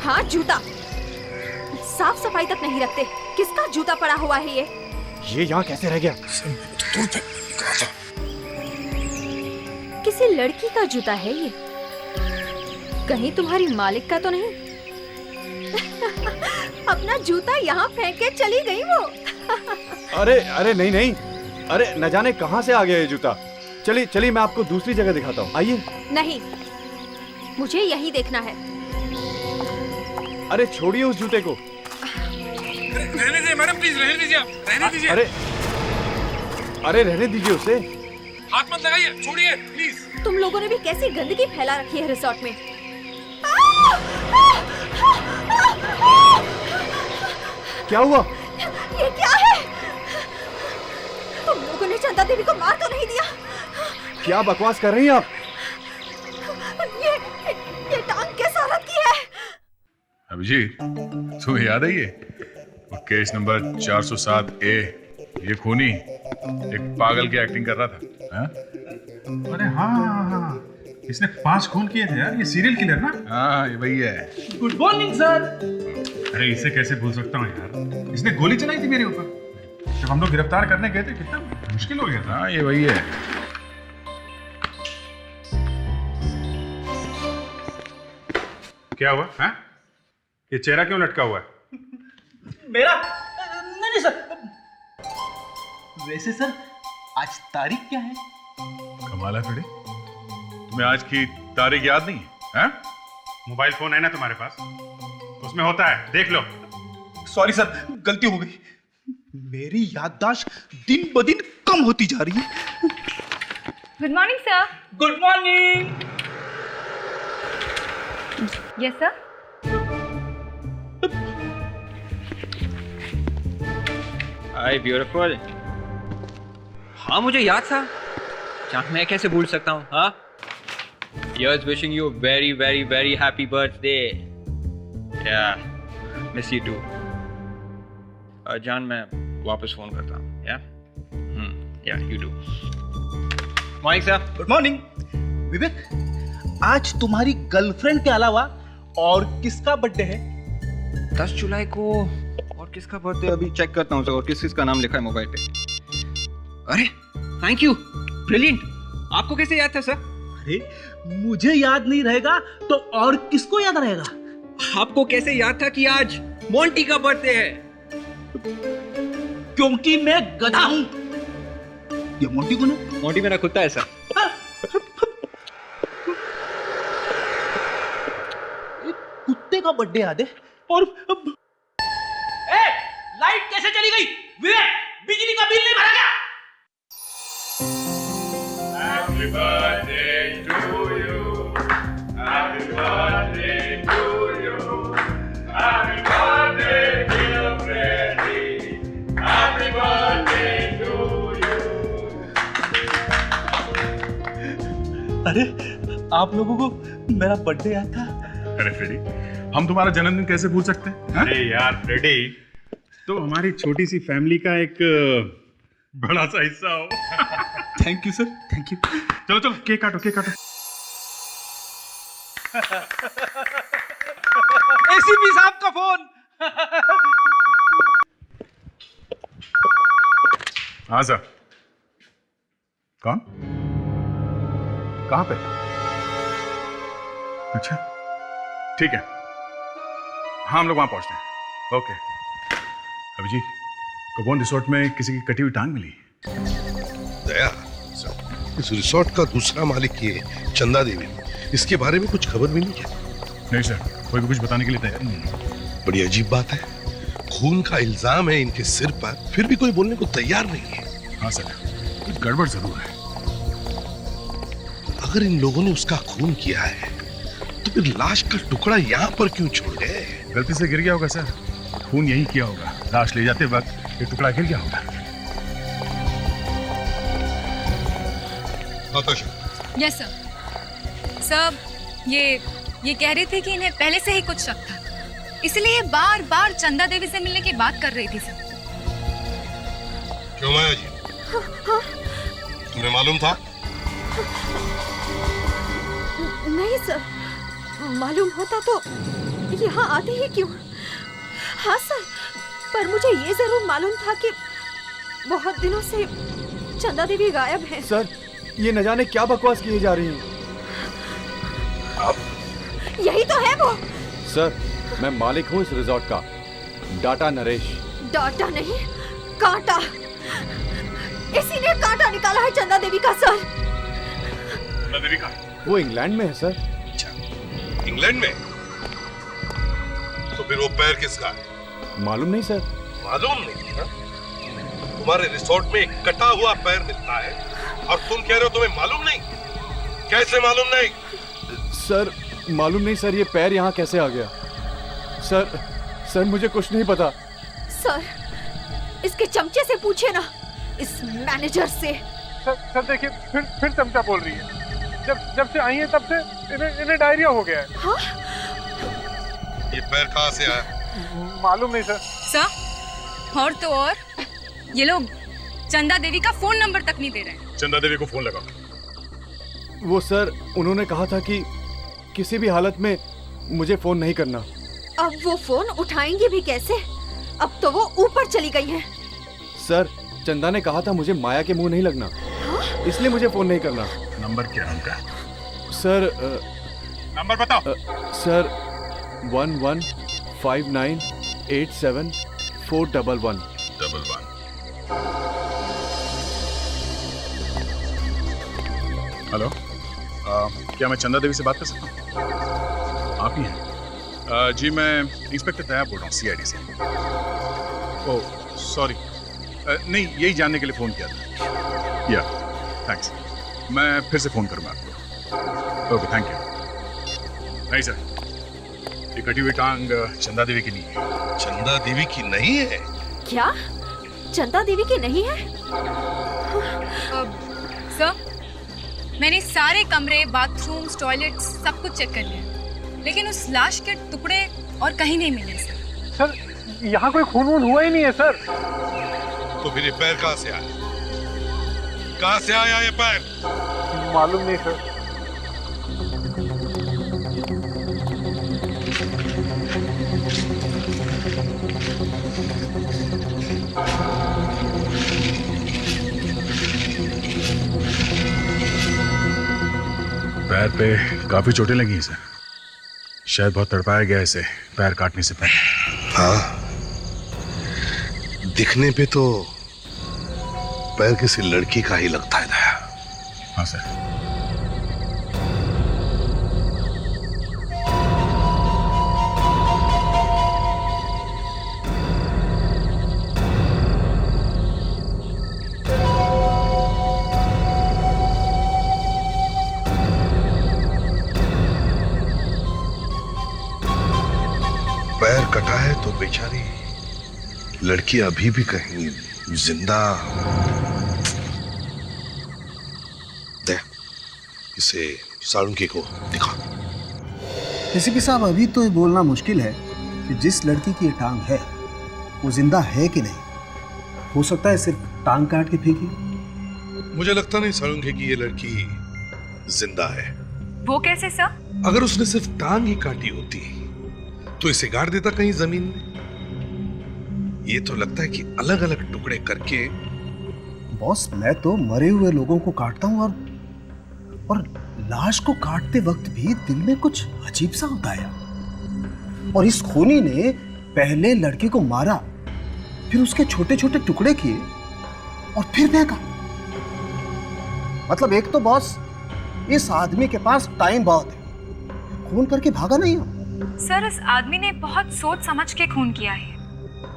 हाँ, जूता। साफ सफाई तक नहीं रखते। किसका जूता पड़ा हुआ है ये? यहाँ कैसे रह गया? किसी लड़की का जूता है ये, कहीं तुम्हारी मालिक का तो नहीं? अपना जूता यहाँ फेंक के चली गई वो। अरे नहीं, अरे न जाने कहाँ से आ गया ये जूता। चलिए मैं आपको दूसरी जगह दिखाता हूँ, आइए। नहीं, मुझे यही देखना है। अरे छोड़िए उस जूते को। रहने दीजिए मैडम, प्लीज रहने दीजिए, आप रहने दीजिए। अरे रहने दीजिए उसे। हाथ मत लगाइए, छोड़िए प्लीज। तुम लोगों ने भी कैसी गंदगी फैला रखी है रिसोर्ट में। क्या हुआ? ये क्या है? तुम लोगों ने चंदा देवी को मार तो नहीं दिया? क्या बकवास कर रही हैं आप? ये टांग किस औरत की है? अभिजीत, तुम्हें याद है ये केस नंबर 407A? ये खूनी एक पागल की एक्टिंग कर रहा था। अरे हाँ, इसने 5 खून किए थे यार, ये सीरियल किलर ना? हाँ, ये वही है। Good morning sir. अरे इसे कैसे भूल सकता हूँ यार, इसने गोली चलाई थी मेरे ऊपर जब हम लोग गिरफ्तार करने गए थे। कितना मुश्किल हो गया था। हाँ, ये वही है। क्या हुआ? हाँ, ये चेहरा क्यों लटका हुआ है? मेरा नहीं सर। वैसे सर आज तारीख क्या है? कमाल है फ्रेडी, तुम्हें आज की तारीख याद नहीं है? मोबाइल फोन है ना तुम्हारे पास, उसमें होता है, देख लो। सॉरी सर, गलती हो गई। मेरी याददाश्त दिन ब दिन कम होती जा रही है। Good morning sir. Good morning. Yes sir. हाय ब्यूटीफुल। हाँ मुझे याद था, जान मैं कैसे भूल सकता हूँ। हाँ, Here's wishing you a very very very happy birthday. Yeah, miss you too. जान मैं वापस फोन करता हूँ। Yeah, you do. Morning sir. Good morning. Vivek, आज तुम्हारी गर्लफ्रेंड के अलावा और किसका बर्थडे है? 10 जुलाई को और किसका बर्थडे अभी चेक करता हूँ सर, और किस किसका नाम लिखा है मोबाइल पे। अरे थैंक यू, ब्रिलियंट। आपको कैसे याद था सर? अरे मुझे याद नहीं रहेगा तो और किसको याद रहेगा? आपको कैसे याद था कि आज मोंटी का बर्थडे है? क्योंकि मैं गधा हूं। ये मोंटी कौन है? मोंटी मेरा कुत्ता है सर। कुत्ते का बर्थडे याद है और लाइट कैसे चली गई? विवेक, बिजली का बिल नहीं भरा क्या? Happy birthday to you. Happy birthday to you. Happy birthday dear Freddy. Happy birthday to you. अरे आप लोगों को मेरा बर्थडे याद था? अरे फ्रेडी, हम तुम्हारा जन्मदिन कैसे भूल सकते हैं? अरे यार फ्रेडी, तो हमारी छोटी सी फैमिली का एक बड़ा सा हिस्सा हो। Thank you sir, thank you. चलो चलो केक काटो, केक काटो। एसीपी साहब का फोन। हाँ सर। कौन? कहाँ पे? अच्छा ठीक है, हाँ हम लोग वहां पहुंचते हैं। ओके। अभिजीत, कबोन रिसोर्ट में किसी की कटी हुई टांग मिली? दया, इस रिसोर्ट का दूसरा मालिक ये चंदा देवी, इसके बारे में कुछ खबर मिली क्या? नहीं सर, कोई भी कुछ बताने के लिए तैयार नहीं है। बड़ी अजीब बात है, खून का इल्जाम है इनके सिर पर, फिर भी कोई बोलने को तैयार नहीं है। हाँ सर, कुछ गड़बड़ जरूर है। अगर इन लोगों ने उसका खून किया है तो फिर लाश का टुकड़ा यहाँ पर क्यों छोड़ गए? गलती से गिर गया होगा सर, खून यही किया होगा, लाश ले जाते वक्त ये टुकड़ा गिर गया होगा। Yes sir. सर ये कह रहे थे कि इन्हें पहले से ही कुछ शक था, इसलिए बार बार चंदा देवी से मिलने की बात कर रही थी सर। क्यों माया जी, तुम्हें मालूम था? नहीं सर, मालूम होता तो यहाँ आते ही क्यों। हाँ सर, पर मुझे ये जरूर मालूम था कि बहुत दिनों से चंदा देवी गायब है। सर, ये न जाने क्या बकवास किए जा रही हैं। यही तो है वो। सर, मैं मालिक हूँ इस रिजॉर्ट का, डाटा नरेश। डाटा नहीं, कांटा। इसी ने कांटा निकाला है चंदा देवी का सर। चंदा देवी का? वो इंग्लैंड में है सर। अच्छा, इंग्लैंड में? तो फिर वो पैर किसका है? मालूम नहीं सर। मालूम नहीं है? तुम्हारे रिसोर्ट में एक कटा हुआ पैर मिलता है और तुम कह रहे हो तुम्हें मालूम नहीं? कैसे मालूम नहीं? सर मालूम नहीं सर, ये पैर यहाँ कैसे आ गया? सर मुझे कुछ नहीं पता। सर, इसके चमचे से पूछे ना, इस मैनेजर से। सर देखिए, फिर चमचा बोल रही है। जब से आई है तब से इन्हें डायरिया हो गया है। हाँ? ये पैर कहाँ से आया? मालूम नहीं सर। सर, और तो और ये लोग चंदा देवी का फोन नंबर तक नहीं दे रहे हैं। चंदा देवी को फोन लगाओ। वो सर, उन्होंने कहा था कि किसी भी हालत में मुझे फोन नहीं करना। अब वो फोन उठाएंगे भी कैसे? अब तो वो ऊपर चली गई हैं। सर, चंदा ने कहा था मुझे माया के मुंह नहीं लगना। हाँ? इसलिए मुझे फोन नहीं करना। नंबर क्या है उनका? सर नंबर बताओ। सर 1159874111। 411। हेलो, क्या मैं चंदा देवी से बात कर सकता हूँ? आप ही हैं? जी, मैं इंस्पेक्टर दया बोल रहा हूँ, CID से। ओह सॉरी, नहीं, यही जानने के लिए फ़ोन किया था। या थैंक्स, मैं फिर से फ़ोन करूँगा आपको। Okay, thank you. नहीं सर, ये कटी हुई टांग चंदा देवी की नहीं है। चंदा देवी की नहीं है? क्या चंदा देवी की नहीं है? सर, मैंने सारे कमरे, बाथरूम्स, टॉयलेट्स सब कुछ चेक कर लिया, लेकिन उस लाश के टुकड़े और कहीं नहीं मिले सर। सर, यहाँ कोई खून वून हुआ ही नहीं है सर। तो फिर ये पैर कहाँ से आया? कहाँ से आया ये पैर? मालूम नहीं सर। पैर पे काफी चोटें लगी हैं सर। शायद बहुत तड़पाया गया इसे पैर काटने से पहले। हाँ, दिखने पे तो पैर किसी लड़की का ही लगता है दया। हाँ सर। पैर कटा है तो बेचारी लड़की अभी भी कहीं जिंदा। दे, इसे साळुंखे को दिखा। एसीपी साहब, अभी तो ये बोलना मुश्किल है कि जिस लड़की की ये टांग है वो जिंदा है कि नहीं। हो सकता है सिर्फ टांग काट के फेंकी। मुझे लगता नहीं साळुंखे की ये लड़की जिंदा है। वो कैसे सर? अगर उसने सिर्फ टांग ही काटी होती तो इसे गाड़ देता कहीं जमीन में। ये तो लगता है कि अलग अलग टुकड़े करके। बॉस, मैं तो मरे हुए लोगों को काटता हूँ और लाश को काटते वक्त भी दिल में कुछ अजीब सा होता है। और इस खूनी ने पहले लड़की को मारा, फिर उसके छोटे छोटे टुकड़े किए और फिर फेंका। मतलब एक तो बॉस, इस आदमी के पास टाइम बहुत है, खून करके भागा नहीं हो। सर, इस आदमी ने बहुत सोच समझ के खून किया है,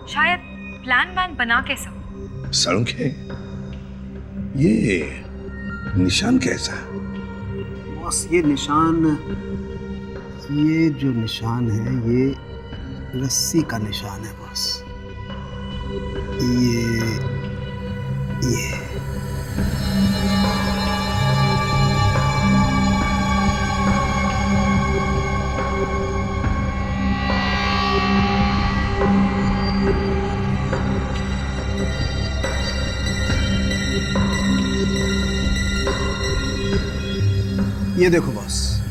शायद प्लान वैन बना के सब। साळुंखे, ये निशान कैसा है? बॉस, ये जो निशान है ये रस्सी का निशान है बॉस। ये ये देखो बॉस,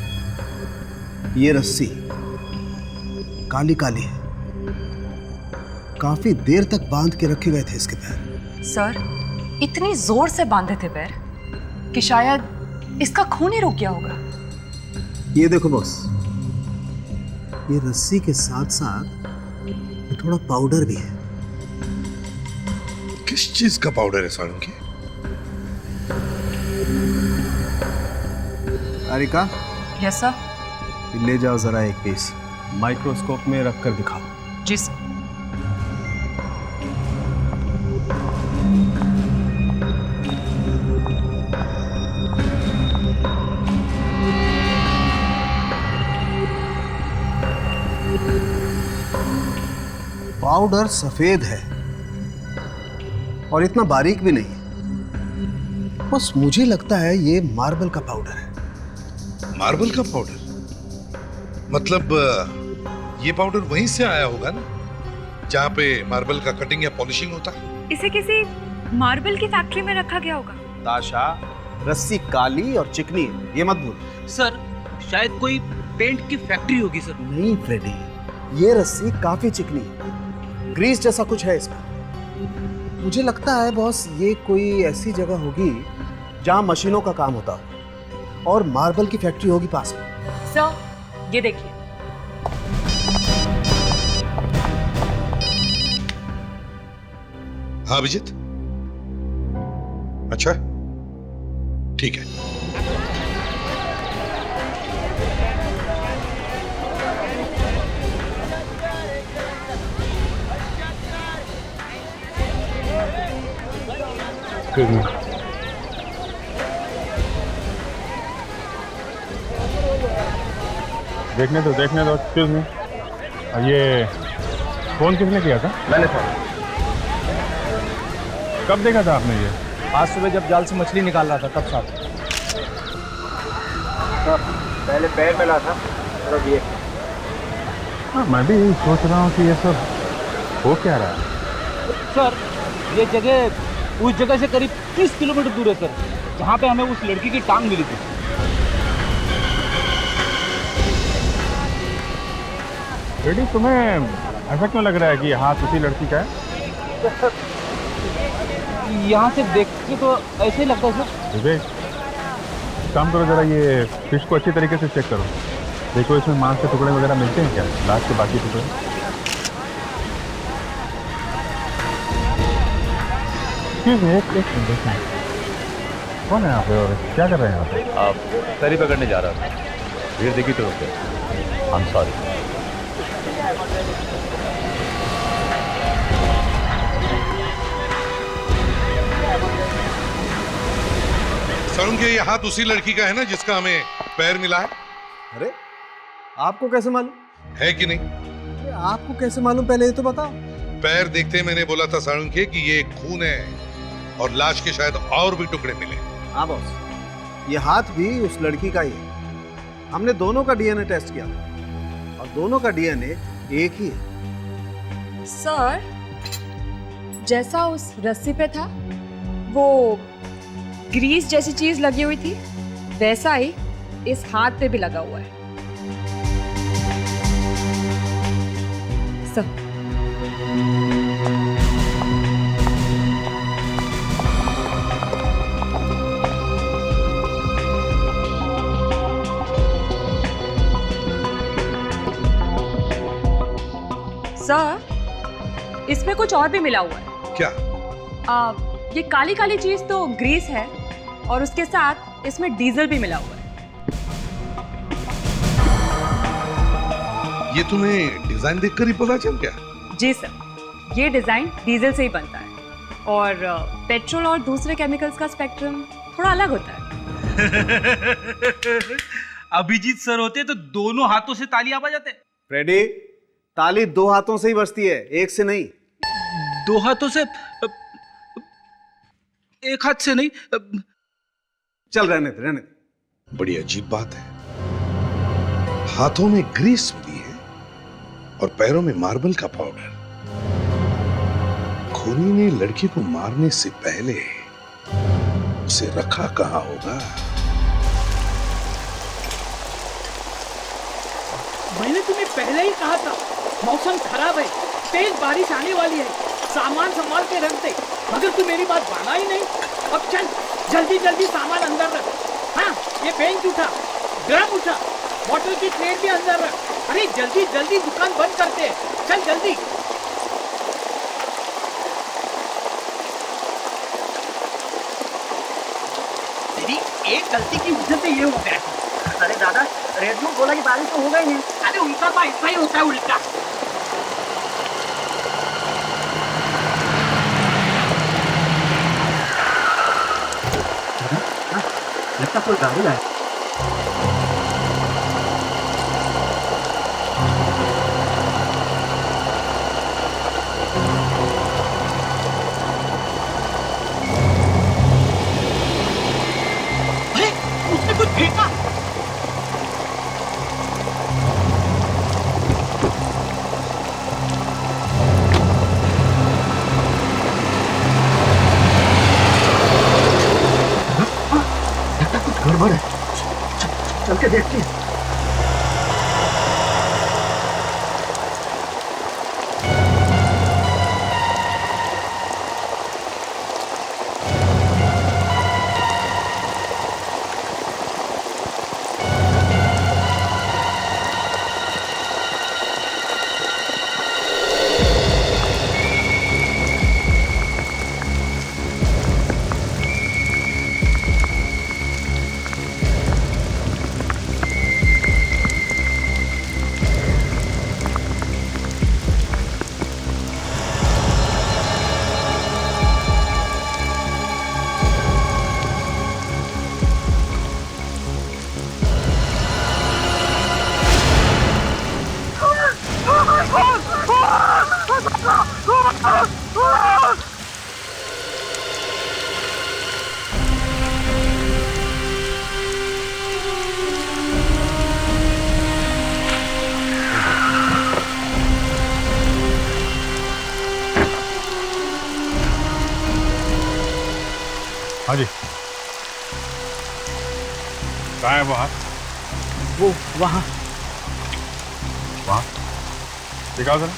ये रस्सी काली काली है। काफी देर तक बांध के रखे गए थे इसके पैर। सर, इतनी जोर से बांधे थे पैर कि शायद इसका खून ही रुक गया होगा। ये देखो बॉस, ये रस्सी के साथ साथ ये थोड़ा पाउडर भी है। किस चीज का पाउडर है साळुंखे? Areca, yes sir. ले जाओ जरा एक पीस, माइक्रोस्कोप में रखकर दिखाओ। जी सर। पाउडर सफेद है और इतना बारीक भी नहीं है। बस मुझे लगता है ये मार्बल का पाउडर है। मार्बल का पाउडर? मतलब ये पाउडर वहीं से आया होगा ना, जहाँ पे मार्बल का कटिंग या पॉलिशिंग होता है। इसे किसी मार्बल की फैक्ट्री में रखा गया होगा। ताशा, रस्सी काली और चिकनी है, ये मत भूल। सर, शायद कोई पेंट की फैक्ट्री होगी सर। नहीं फ्रेडी, ये रस्सी काफी चिकनी है, ग्रीस जैसा कुछ है इसमें। मुझे लगता है बॉस, ये कोई ऐसी जगह होगी जहाँ मशीनों का काम होता हो और मार्बल की फैक्ट्री होगी पास में। सर, ये देखिए। हाँ अभिजीत, अच्छा ठीक है। देखने दो एक्सक्यूज मी, ये फोन किसने किया था? मैंने था। कब देखा था आपने ये? आज सुबह जब जाल से मछली निकाल रहा था तब साथ। पहले पैर मिला था और अब ये। हाँ, मैं भी यही सोच रहा हूँ कि ये सब हो क्या रहा है। सर ये जगह उस जगह से करीब 30 किलोमीटर दूर है सर, जहाँ पे हमें उस लड़की की टांग मिली थी। बेटी, तुम्हें ऐसा क्यों लग रहा है कि हाथ उसी लड़की का है? यहाँ से देख के तो ऐसे ही लगता है सर। विवेक, काम करो जरा, ये फिश को अच्छी तरीके से चेक करो, देखो इसमें मांस के टुकड़े वगैरह मिलते हैं क्या, लाश के बाकी टुकड़े। एक मिनट देखना, कौन है यहाँ पे और क्या कर रहे हैं यहाँ पे? आप तरी पकड़ने जा रहा था, भीड़ देखी तो रुक गए। I am sorry. सारुण, ये हाथ उसी लड़की का है ना जिसका हमें पैर मिला है? अरे आपको कैसे मालूम? है कि नहीं? आपको कैसे मालूम, पहले ये तो बताओ। पैर देखते मैंने बोला था सारुण के कि ये खून है और लाश के शायद और भी टुकड़े मिले। हाँ बॉस, ये हाथ भी उस लड़की का ही है। हमने दोनों का डीएनए टेस्ट किया और दोनों का डीएनए एक ही है। सर, जैसा उस रस्सी पे था वो ग्रीस जैसी चीज लगी हुई थी, वैसा ही इस हाथ पे भी लगा हुआ है। सर, सर, इसमें कुछ और भी मिला हुआ है। क्या? ये काली काली चीज तो ग्रीस है और उसके साथ इसमें डीजल भी मिला हुआ है। ये तुम्हें डिजाइन देखकर ही पता चल गया? जी सर, ये डिजाइन डीजल से ही बनता है और पेट्रोल और दूसरे केमिकल्स का स्पेक्ट्रम थोड़ा अलग होता है। अभिजीत सर होते तो दोनों हाथों से तालियां बजाते। फ्रेडी, ताली दो हाथों से ही बजती है, एक से नहीं। दो हाथों से? एक हाथ से नहीं। चल रहने दे। बड़ी अजीब बात है, हाथों में ग्रीस मिली है और पैरों में मार्बल का पाउडर। खूनी ने लड़की को मारने से पहले उसे रखा कहां होगा? मैंने तुम्हें पहले ही कहा था, मौसम खराब है, तेज बारिश आने वाली है, सामान संभाल के रख दे, मगर तू मेरी बात माना ही नहीं। अब चल, जल्दी जल्दी सामान अंदर रख। हाँ, ये बेंच उठा, ड्रम उठा, बोतल की प्लेट भी अंदर रख। अरे जल्दी जल्दी दुकान बंद करते हैं, चल जल्दी। तेरी एक गलती की वजह से ये हो गया। अरे दादा, रेडियो बोला कि बारिश तो हो गई नहीं। अरे उनका तो ऐसा ही होता है उल्टा। लगता कोई गाड़ी आए। अरे उसने कुछ फेंका। गड़बड़ है, चल के देखते हैं। हाँ जी, कहाँ है वो हाथ? वो वहाँ वहाँ दिखाओ जरा।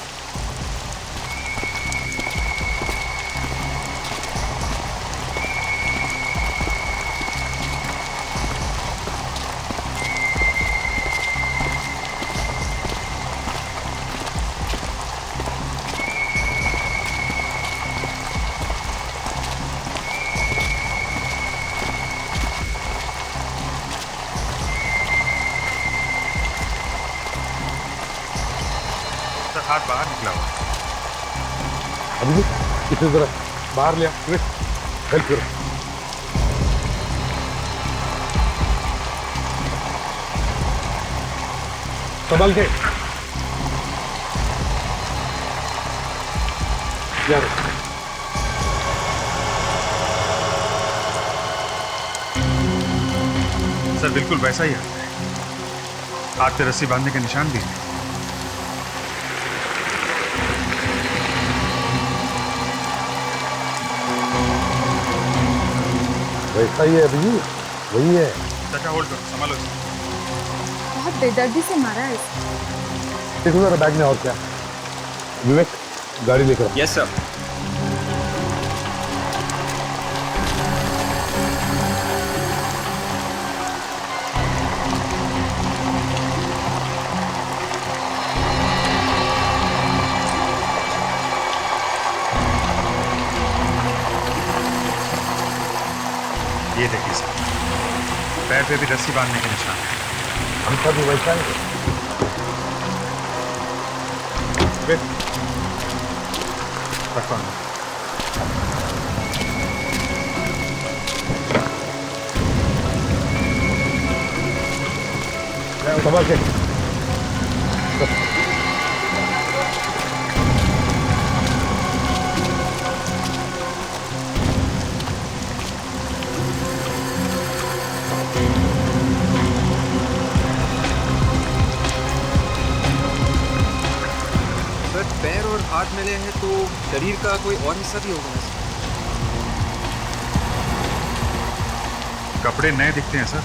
हाथ बाहर निकला हुआ। अभी इसे जरा बाहर ले हेल्प करो। संभाल के यार। सर बिल्कुल वैसा ही है, हाथ पे रस्सी बांधने के निशान भी है। वैसा ही है अभी, वही है। चाचा होल्ड करो, संभालो इसे। बहुत बेदर्दी से मारा है देखो जरा बैग में और क्या। विवेक गाड़ी लेकर आओ। Yes sir. ये देखिए सर, पैर पे भी रस्सी बांधने के निशान है। हमका भी वैसा ही है। रखो संभाल के। पैर और हाथ मिले हैं तो शरीर का कोई और हिस्सा भी होगा ना सर? कपड़े नए दिखते हैं सर।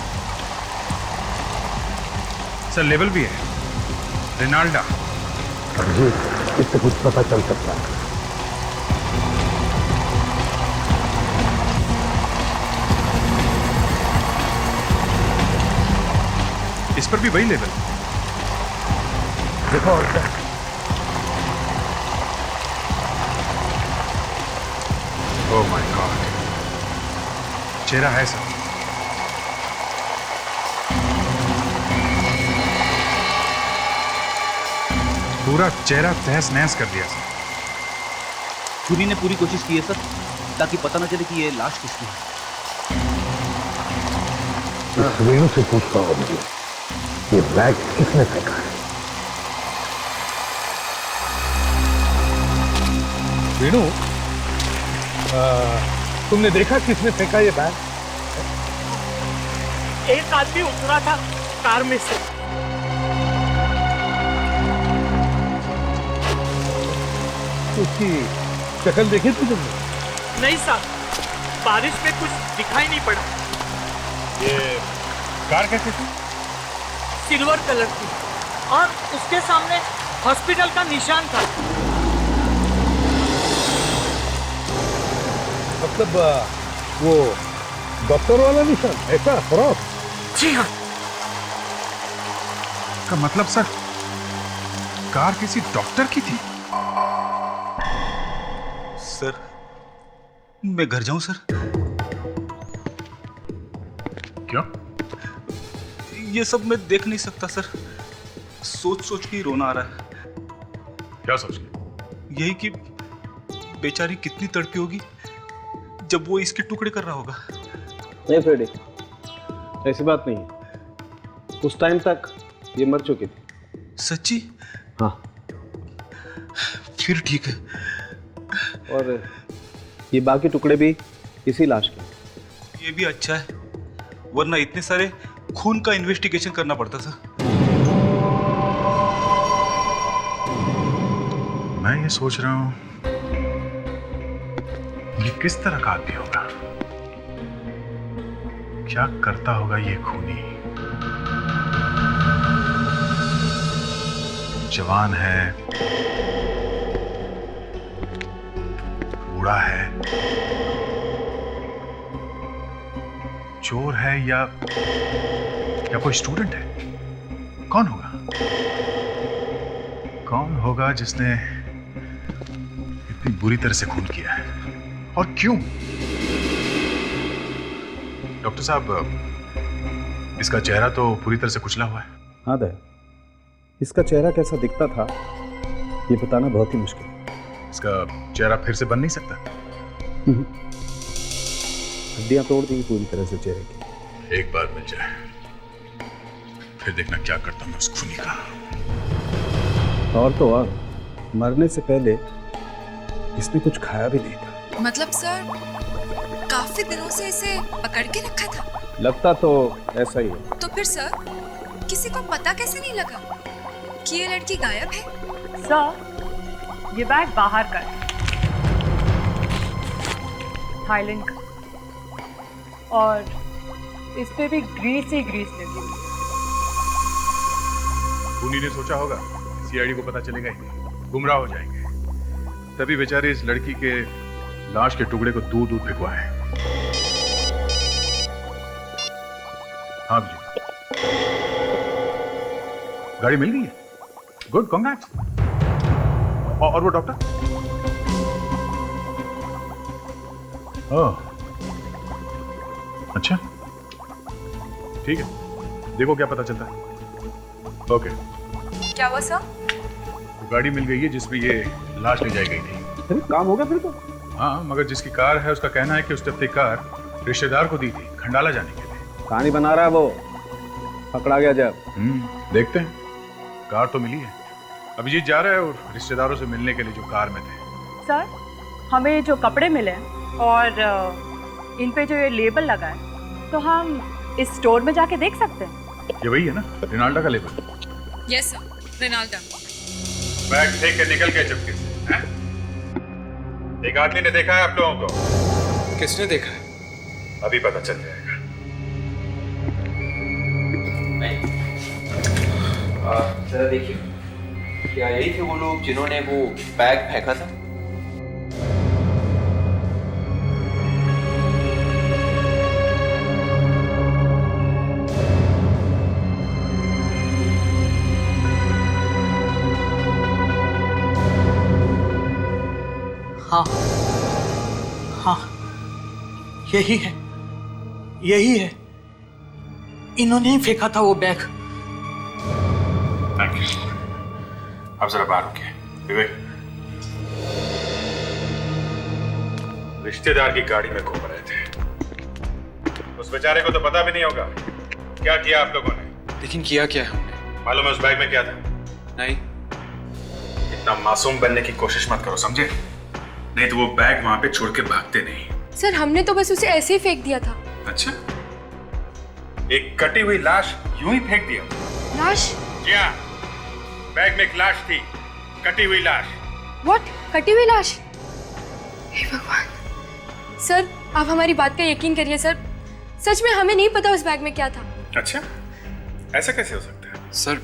सर लेवल भी है, रिनाल्डा। अभिजीत, इससे कुछ पता चल सकता है। इस पर भी वही लेवल। देखो और क्या। ओह माय गॉड, चेहरा है सर। पूरा चेहरा तहस नहस कर दिया सर। छुरी ने पूरी कोशिश की है सर, ताकि पता न चले कि ये लाश किसकी है। वेणु से पूछता हूँ मुझे, ये बैग किसने फेंका है? वेणु, तुमने देखा किसने फेंका ये बैग? एक आदमी उतरा था कार में से। उसकी शक्ल देखी थी तुमने? नहीं साहब, बारिश में कुछ दिखाई नहीं पड़ा। ये कार कैसी थी? सिल्वर कलर की, और उसके सामने हॉस्पिटल का निशान था। मतलब वो डॉक्टर वाला निशान, ऐसा क्रॉस? जी हाँ। का मतलब सर, कार किसी डॉक्टर की थी? सर, मैं घर जाऊं सर? क्यों? ये सब मैं देख नहीं सकता सर। सोच सोच के रोना आ रहा है। क्या सोच के? यही कि बेचारी कितनी तड़पी होगी जब वो इसके टुकड़े कर रहा होगा। नहीं फ्रेडी, ऐसी बात नहीं है। उस टाइम तक ये मर चुकी थी। सच्ची? हाँ। फिर ठीक है। और ये बाकी टुकड़े भी इसी लाश के। ये भी अच्छा है, वरना इतने सारे खून का इन्वेस्टिगेशन करना पड़ता था। मैं ये सोच रहा हूं ये किस तरह का आदमी होगा, क्या करता होगा ये खूनी। जवान है, बूढ़ा है, चोर है या कोई स्टूडेंट है? कौन होगा? कौन होगा जिसने इतनी बुरी तरह से खून किया है और क्यों? डॉक्टर साहब, इसका चेहरा तो पूरी तरह से कुचला हुआ है। हाँ दया, इसका चेहरा कैसा दिखता था ये बताना बहुत ही मुश्किल है। इसका चेहरा फिर से बन नहीं सकता। हड्डियां तोड़ दी पूरी तरह से चेहरे की। एक बार मिल जाए फिर देखना क्या करता हूं उस खूनी का। और तो और मरने से पहले इसने कुछ खाया भी नहीं था। मतलब सर, काफी दिनों से इसे पकड़ के रखा था। लगता तो ऐसा ही है। तो फिर सर, किसी को पता कैसे नहीं लगा कि ये लड़की गायब है? सर, ये बैग बाहर का है, थाईलैंड का, और इस पे भी ग्रीस ही ग्रीस लगी हुई है। खूनी ने सोचा होगा सीआईडी को पता चलेगा ही नहीं, गुमराह हो जाएंगे, तभी बेचारे इस लड़की के लाश के टुकड़े को दूर दूर फेंकवाए। हाँ जी, गाड़ी मिल गई है। Good, congrats. और वो डॉक्टर? ओह, अच्छा, ठीक है, देखो क्या पता चलता है। ओके। क्या हुआ सर? वो गाड़ी मिल गई है जिसमें ये लाश ले जाई गई थी। काम हो गया फिर तो। हाँ, मगर जिसकी कार है उसका कहना है कि उसने अपनी कार रिश्तेदार को दी थी खंडाला जाने के लिए। कहानी बना रहा है वो, पकड़ा गया जब। देखते हैं। कार तो मिली है, अभिजीत जा रहा है और रिश्तेदारों से मिलने के लिए जो कार में थे। सर, हमें जो कपड़े मिले हैं और इन पे जो ये लेबल लगा है, तो हम इस स्टोर में जाके देख सकते हैं। ये वही है ना, रिनाल्डा का label? Yes sir, Rinalda. Bag फेंक के निकल गए चुपके से, हैं? एक आदमी ने देखा है आप लोगों को। किसने देखा है? अभी पता चल जाएगा। जरा देखिए, क्या यही थे वो लोग जिन्होंने वो बैग फेंका था? हाँ हाँ, यही है, यही है, इन्होंने ही फेंका था वो बैग। Thank you. अब जरा बाहर रुकिए। विवेक, रिश्तेदार की गाड़ी में घूम रहे थे, उस बेचारे को तो पता भी नहीं होगा क्या किया आप लोगों ने। लेकिन किया क्या है हमने? मालूम है उस बैग में क्या था? नहीं। इतना मासूम बनने की कोशिश मत करो, समझे? नहीं तो वो बैग वहां पे छोड़ के भागते नहीं। सर, हमने तो बस उसे ऐसे ही फेंक दिया था। अच्छा, एक कटी हुई लाश यूं ही फेंक दिया? लाश? जी हाँ, बैग में एक लाश थी, कटी हुई लाश। व्हाट? कटी हुई लाश? हे भगवान! सर, आप हमारी बात का यकीन करिए सर, सच में हमें नहीं पता उस बैग में क्या था। अच्छा, ऐसा कैसे हो सकता है? सर,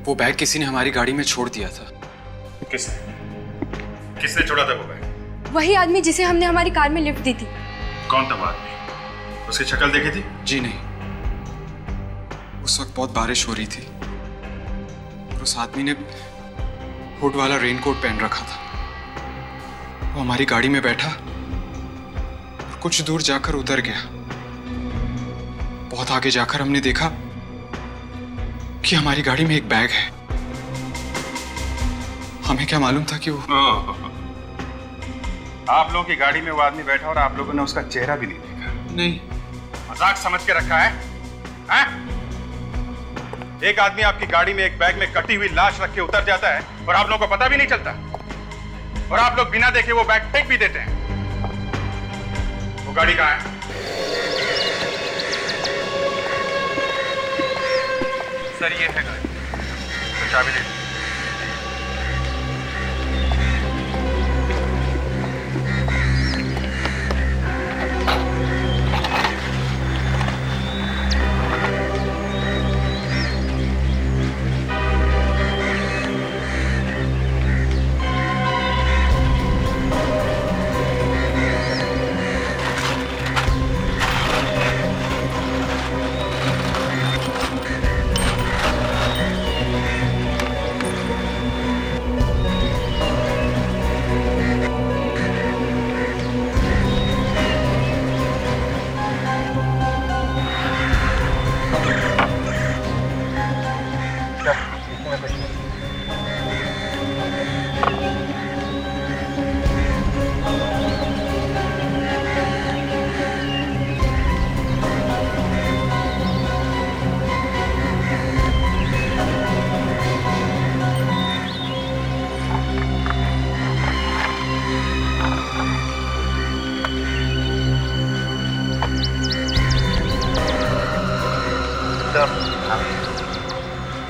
वो बैग किसी ने हमारी गाड़ी में छोड़ दिया था। किसने छोड़ा था वो बैग? वही आदमी जिसे हमने हमारी कार में लिफ्ट दी थी। कौन था वो आदमी? उसकी शक्ल देखी थी? जी नहीं, उस वक्त बहुत बारिश हो रही थी और उस आदमी ने हुड वाला रेनकोट पहन रखा था। वो हमारी गाड़ी में बैठा और कुछ दूर जाकर उतर गया। बहुत आगे जाकर हमने देखा कि हमारी गाड़ी में एक बैग है। हमें क्या मालूम था कि वो आप लोगों की गाड़ी में वो आदमी बैठा और आप लोगों ने उसका चेहरा भी नहीं देखा? नहीं। मजाक समझ के रखा है? हैं? एक आदमी आपकी गाड़ी में एक बैग में कटी हुई लाश रख के उतर जाता है और आप लोगों को पता भी नहीं चलता? और आप लोग बिना देखे वो बैग फेंक भी देते हैं। वो गाड़ी कहाँ है? सर ये है गाड़ी। तो चाबी दे।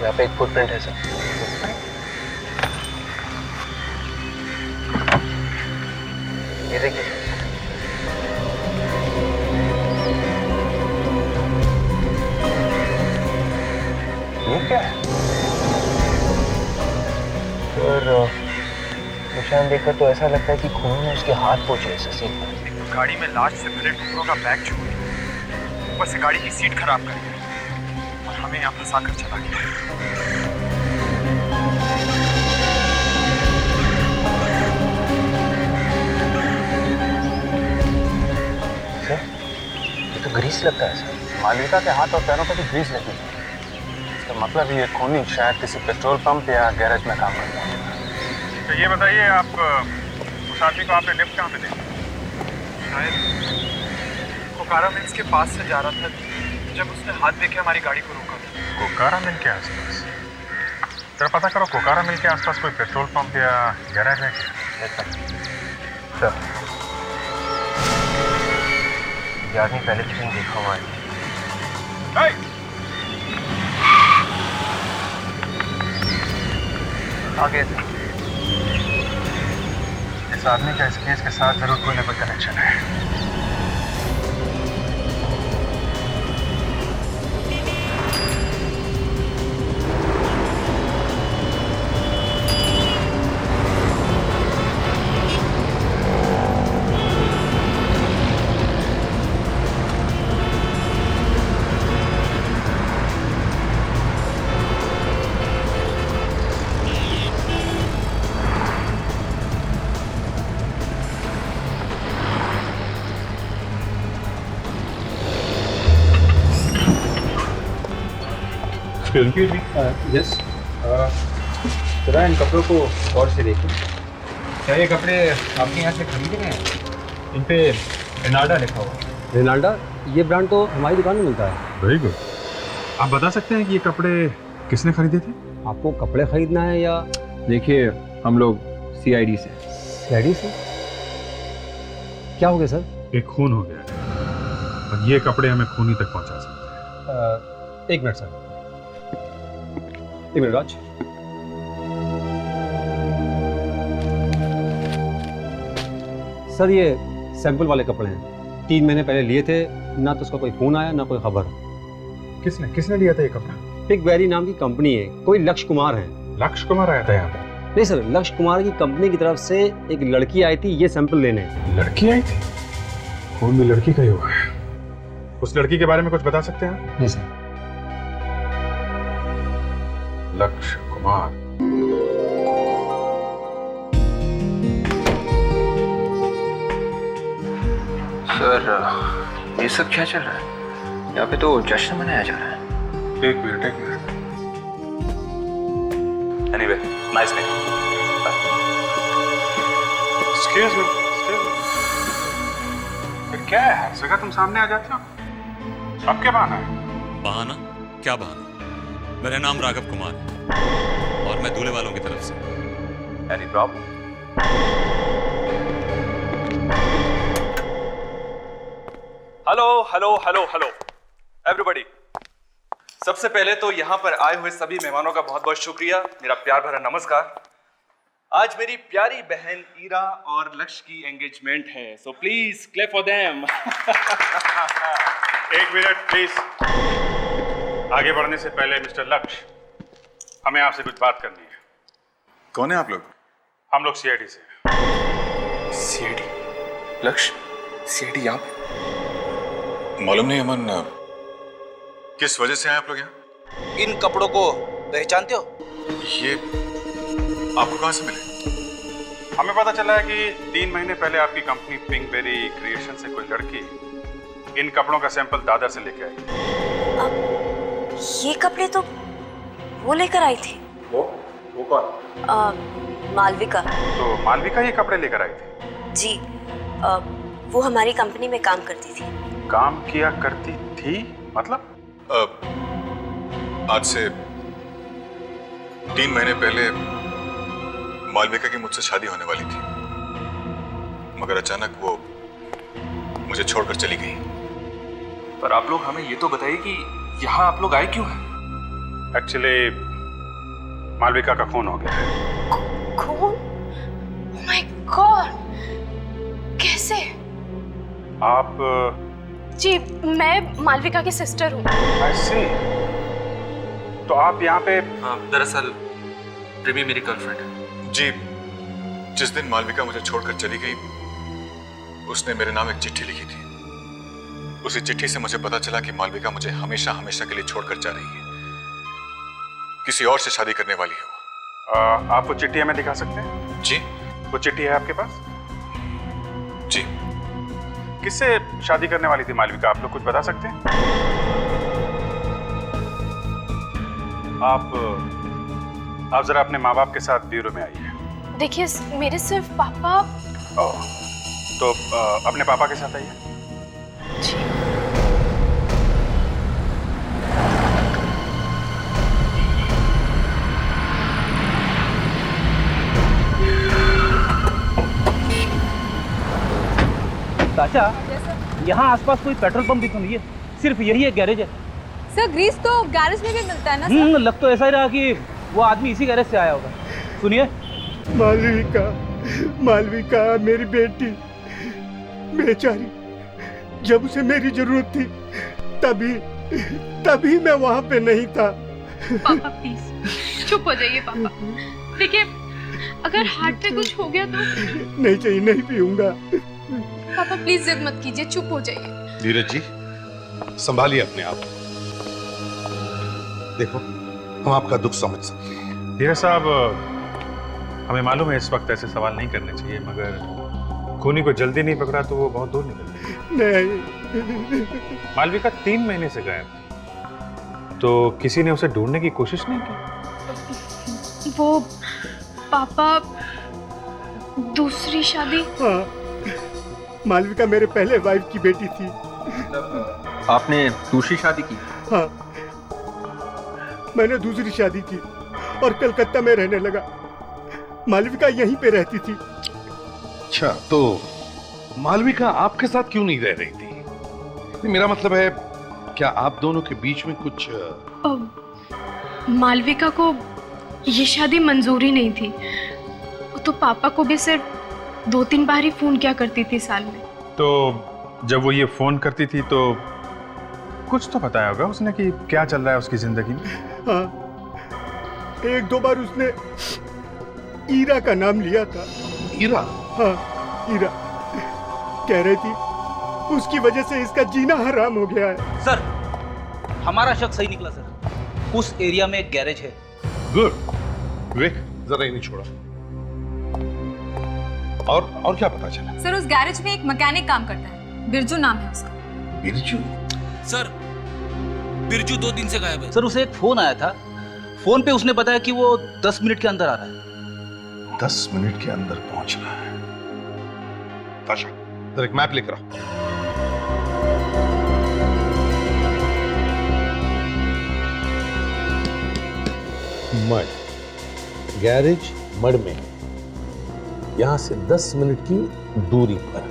यहाँ पे एक फुटप्रिंट है सर। ये देखिए। ये क्या है? और निशान देखकर तो ऐसा लगता है कि खून ने उसके हाथ पोंछे इस सीन पर। गाड़ी में लाश से भरे टुकड़ों का बैग छू गया, ऊपर से गाड़ी की सीट खराब कर गया और हमें यहाँ फंसा कर चला गया। सर, ये तो ग्रीस लगता है सर। मालविका के हाथ और पैरों पर भी ग्रीस लगी है। इसका मतलब ये खूनी शायद किसी पेट्रोल पंप या गैरेज में काम करता है। तो ये बताइए, आप उस आदमी को आपने लिफ्ट कहाँ पे देखा? शायद कोकारा मिल्स के पास से जा रहा था जब उसने हाथ देखे हमारी गाड़ी को रोका था। कोकारा मिल के आसपास? जरा पता करो कोकारा मिल के आसपास कोई पेट्रोल पंप या गैरेज है क्या? सर, ये आदमी पहले भी कहीं देखा हुआ है। आगे से इस आदमी का इस केस के साथ जरूर कोई ना कोई कनेक्शन है। यस, जरा इन कपड़ों को गौर से देखिए। क्या ये कपड़े आपके यहाँ से खरीदे गए हैं? इन पे रेनाल्डा लिखा हुआ है। रेनाल्डा? ये ब्रांड तो हमारी दुकान में मिलता है। Very good. आप बता सकते हैं कि ये कपड़े किसने खरीदे थे? आपको कपड़े खरीदना है या? देखिए, हम लोग CID से। CID से? क्या हो गया सर? एक खून हो गया है और ये कपड़े हमें खूनी तक पहुंचा सकते हैं। एक मिनट सर, एक मिनट राज। सर, ये सैंपल वाले कपड़े हैं। 3 महीने पहले लिए थे, ना तो उसका कोई फोन आया ना कोई खबर। किसने लिया था ये कपड़ा? पिग वैली नाम की कंपनी है, कोई लक्ष्य कुमार है। लक्ष्य कुमार आया था यहाँ पे? नहीं सर, लक्ष्य कुमार की कंपनी की तरफ से एक लड़की आई थी ये सैंपल लेने। लड़की आई थी? खून भी लड़की का ही हुआ है। उस लड़की के बारे में कुछ बता सकते हैं? नहीं सर। लक्ष्य कुमार। सर, ये सब क्या चल रहा है? यहाँ पे तो जश्न मनाया जा रहा है। एक minute. Anyway, nice meeting you. Excuse me. फिर क्या है, हर जगह तुम सामने आ जाते हो? अब क्या बहाना है? बहाना? क्या बहाना? मेरा नाम राघव कुमार है और मैं दूल्हे वालों की तरफ से। Any problem? Hello hello hello hello everybody. सबसे पहले तो यहाँ पर आए हुए सभी मेहमानों का बहुत बहुत शुक्रिया, मेरा प्यार भरा नमस्कार। आज मेरी प्यारी बहन ईरा और लक्ष्य की एंगेजमेंट है, so please clap for them. एक मिनट प्लीज। आगे बढ़ने से पहले मिस्टर लक्ष्य, हमें आपसे कुछ बात करनी है। कौन है आप लोग? हम लोग सीआईडी से। सीआईडी? लक्ष्य, सीआईडी यहाँ पे? मालूम नहीं अमन, किस वजह से आए आप लोग यहाँ? इन कपड़ों को पहचानते हो? ये आपको कहाँ से मिले? हमें पता चला है कि 3 महीने पहले आपकी कंपनी पिंकबेरी क्रिएशन से कोई लड़की इन कपड़ों का सैंपल दादर से लेके आई। ये कपड़े तो वो लेकर आई थी। वो कौन? मालविका। तो मालविका ये कपड़े लेकर आई थी? जी, वो हमारी कंपनी में काम करती थी। काम किया करती थी मतलब? आज से 3 महीने पहले मालविका की मुझसे शादी होने वाली थी, मगर अचानक वो मुझे छोड़कर चली गई। पर आप लोग हमें ये तो बताइए कि यहाँ आप लोग आए क्यों हैं? एक्चुअली मालविका का खून हो गया है। खून? Oh my God! कैसे? आप? जी, मैं मालविका की सिस्टर हूँ। I see। तो आप यहाँ पे? दरअसल रिमी मेरी गर्लफ्रेंड है। जी, जिस दिन मालविका मुझे छोड़कर चली गई, उसने मेरे नाम एक चिट्ठी लिखी थी। उसी चिट्ठी से मुझे पता चला कि मालविका मुझे हमेशा हमेशा के लिए छोड़कर जा रही है, किसी और से शादी करने वाली है वो। आप वो चिट्ठी हमें दिखा सकते हैं? जी। वो चिट्ठी है आपके पास? जी। किससे शादी करने वाली थी मालविका, आप लोग कुछ बता सकते हैं? आप जरा अपने माँ बाप के साथ ब्यूरो में आइए। देखिए, मेरे सिर्फ पापा। तो अपने पापा के साथ आइए। चाचा, यहाँ आसपास कोई पेट्रोल पंप भी तो नहीं है, सिर्फ यही एक गैरेज है। सर, ग्रीस तो गैरेज में भी मिलता है ना सर? लग तो ऐसा ही रहा कि वो आदमी इसी गैरेज से आया होगा। सुनिए। मालविका, मालविका मेरी बेटी बेचारी, जब उसे मेरी जरूरत थी तभी मैं वहां पे नहीं था। पापा प्लीज चुप हो जाइए पापा। देखिए, अगर हार्ट पे कुछ हो गया तो? नहीं चाहिए, नहीं पीऊंगा। पापा प्लीज जिद मत कीजिए, चुप हो जाइए। धीरज जी, संभालिए अपने आप। देखो, हम आपका दुख समझ सकते हैं। धीरज साहब, हमें मालूम है इस वक्त ऐसे सवाल नहीं करने चाहिए, मगर खूनी को जल्दी नहीं पकड़ा तो वो बहुत दूर निकल गया। नहीं। मालविका 3 महीने से गायब थी, तो किसी ने उसे ढूंढने की कोशिश नहीं की? वो पापा दूसरी शादी? हाँ, मालविका मेरे पहले वाइफ की बेटी थी। आपने दूसरी शादी की? हाँ, मैंने दूसरी शादी की और कलकत्ता में रहने लगा। मालविका यहीं पे रहती थी। अच्छा, तो मालविका आपके साथ क्यों नहीं रह रही थी? मेरा मतलब है, क्या आप दोनों के बीच में कुछ? मालविका को ये शादी मंजूर ही नहीं थी। तो पापा को भी सिर्फ 2-3 बार ही फोन किया करती थी साल में। तो जब वो ये फोन करती थी तो कुछ तो बताया होगा उसने कि क्या चल रहा है उसकी जिंदगी में? हाँ, 1-2 बार उसने ईरा का नाम लिया था। ईरा? हाँ, ईरा। कह रही थी उसकी वजह से इसका जीना हराम हो गया है। सर, हमारा शक सही निकला सर। उस एरिया में एक गैरेज है। गुड। विवेक, जरा इन्हें छोड़ा। और क्या पता चला? सर, उस गैरेज में एक मैकेनिक काम करता है, बिरजू नाम है उसका। बिरजू? सर, बिरजू 2 दिन से गायब है। सर, उसे एक फोन आया था। फोन पे उसने बताया कि वो 10 मिनट के अंदर आ रहा है। 10 मिनट के अंदर पहुंच रहा है। ताशा, जरा एक मैप लेकर आओ। मड, गैरेज मड में। यहां से 10 मिनट की दूरी पर।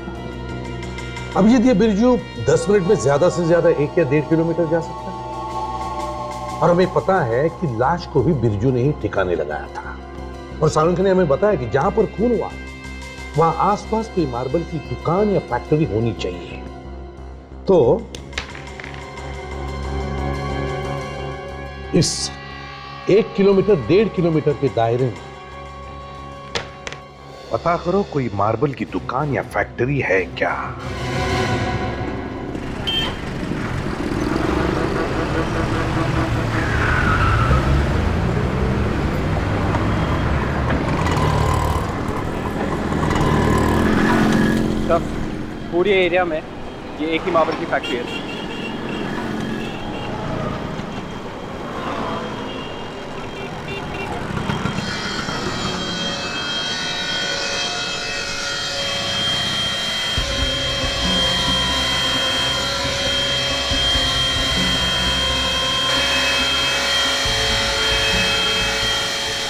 अब यदि बिरजू 10 मिनट में ज्यादा से ज्यादा 1 या 1.5 किलोमीटर जा सकता है, और हमें पता है कि लाश को भी बिरजू ने ही ठिकाने लगाया था, और सालुंखे ने हमें बताया कि जहां पर खून हुआ वहां आसपास कोई मार्बल की दुकान या फैक्ट्री होनी चाहिए। तो इस 1 किलोमीटर 1.5 किलोमीटर के दायरे में पता करो कोई मार्बल की दुकान या फैक्ट्री है क्या। पूरे एरिया में ये एक ही मार्बल की फैक्ट्री है।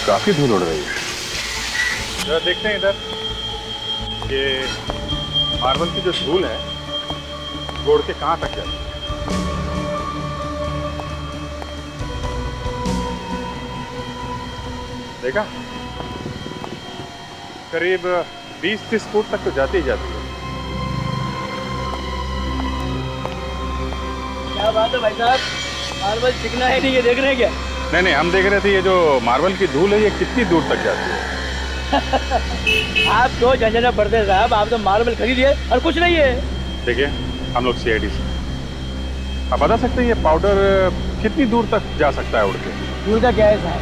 काफी धूल उड़ रही है। जरा देखते हैं इधर, ये मार्बल की जो धूल है वो उड़ के कहां तक जाती है। देखा, करीब 20-30 फुट तक तो जाती ही जाती है। क्या बात है भाई साहब, मार्बल चिकना है नहीं, ये देख रहे हैं क्या? नहीं, हम देख रहे थे ये जो मार्बल की धूल है ये कितनी दूर तक जाती है। आप तो झंझना पड़ते साहब, आप तो मार्बल खरीदिए और कुछ नहीं है। देखिए, हम लोग CID से आप बता सकते हैं ये पाउडर कितनी दूर तक जा सकता है उड़ के? दूर का क्या है साहब,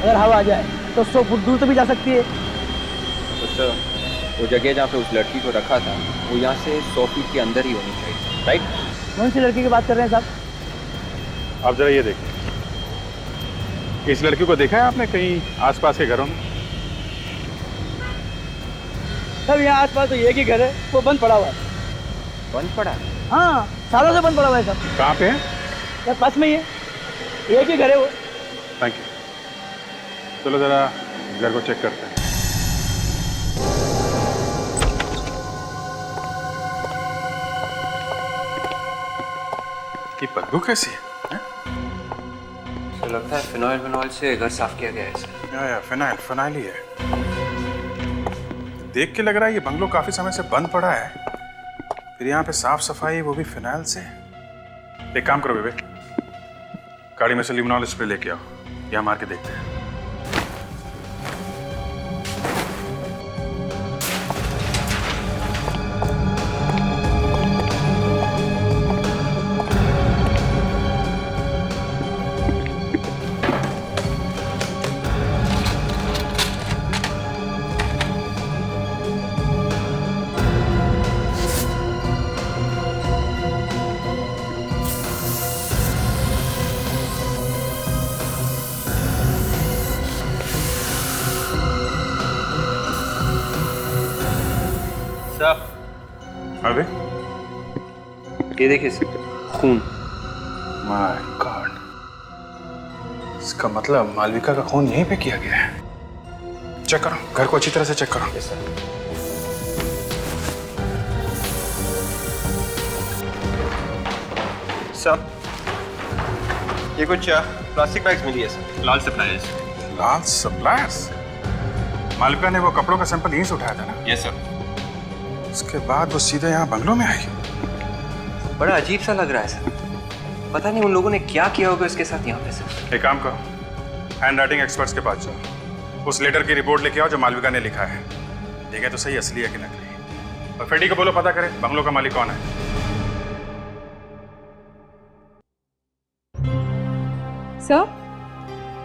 अगर हवा आ जाए तो 100 फुट दूर तक भी जा सकती है। तो सर, वो जगह जहाँ पे उस लड़की को रखा था वो यहाँ से 100 फीट के अंदर ही होनी चाहिए, राइट? कौन सी लड़की की बात कर रहे हैं साहब? आप जरा ये देखिए, इस लड़की को देखा है आपने कहीं आसपास के घरों में? सब यहाँ आसपास तो एक ही घर है, वो बंद पड़ा हुआ है। बंद पड़ा? हाँ, सालों से बंद पड़ा हुआ है सब। कहाँ पे है? यार पास में ही है, एक ही घर है वो। Thank you. चलो जरा घर को चेक करते हैं। ये बदबू कैसी है? तो लगता है फिनॉइल से घर साफ किया गया है सर। या फिनाइल ही है। देख के लग रहा है ये बंगलो काफी समय से बंद पड़ा है, फिर यहाँ पे साफ सफाई वो भी फिनाइल से। एक काम करो बेबे, गाड़ी में से लिमनॉल स्प्रे लेके आओ, यहाँ मार के देखते हैं। अरे ये देखिए सर, खून। माय गॉड, इसका मतलब मालविका का खून यहीं पे किया गया है। चेक करो, घर को अच्छी तरह से चेक करो। सर, ये कुछ प्लास्टिक बैग्स मिली है सर, लाल सप्लायर्स। लाल सप्लायर्स? मालविका ने वो कपड़ों का सैंपल यहीं से उठाया था ना? Yes sir. उसके बाद वो सीधे यहाँ बंगलों में आई। बड़ा अजीब सा लग रहा है सर, पता नहीं उन लोगों ने क्या किया होगा इसके साथ यहाँ पे सर। एक काम करो, हैंड राइटिंग एक्सपर्ट्स के पास जाओ, उस लेटर की रिपोर्ट लेके आओ जो मालविका ने लिखा है। देखें तो सही असली है कि नकली। और फेडी को बोलो पता करे बंगलों का मालिक कौन है। सर,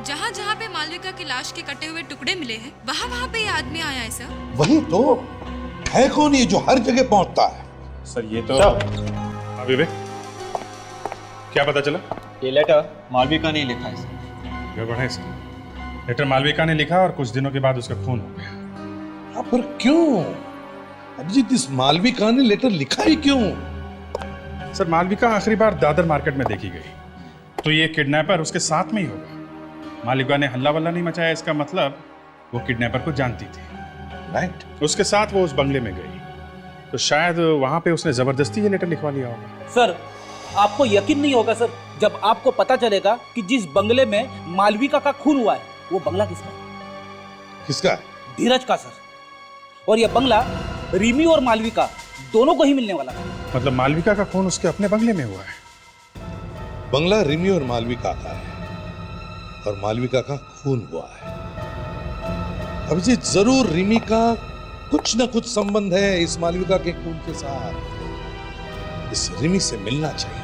जहाँ जहाँ पे मालविका की लाश के कटे हुए टुकड़े मिले हैं, वहाँ वहाँ पे ये आदमी आया है सर। वही तो है, कौन ये जो हर जगह पहुंचता है? सर ये तो अभी क्या पता चला? ये लेटर मालविका ने लिखा है सर। गड़बड़ है सर, लेटर मालविका ने लिखा और कुछ दिनों के बाद उसका खून हो गया। पर क्यों अभिजीत, इस मालविका ने लेटर लिखा ही क्यों? सर मालविका आखिरी बार दादर मार्केट में देखी गई, तो ये किडनैपर उसके साथ में ही होगा। मालविका ने हल्ला वल्ला नहीं मचाया, इसका मतलब वो किडनैपर को जानती थी। राइट? उसके साथ वो उस बंगले में गई, तो शायद वहां पे उसने जबरदस्ती ये लेटर लिखवा लिया होगा। सर, आपको यकीन नहीं होगा सर जब आपको पता चलेगा कि जिस बंगले में मालविका का खून हुआ है वो बंगला किसका है? किसका है? धीरज का सर। और ये बंगला रिमी और मालविका दोनों को ही मिलने वाला है। मतलब मालविका का खून उसके अपने बंगले में हुआ है? बंगला रिमी और मालविका का है और मालविका का खून हुआ है। अभिजीत, जरूर रिमी का कुछ ना कुछ संबंध है इस मालविका के खून के साथ। इस रिमी से मिलना चाहिए।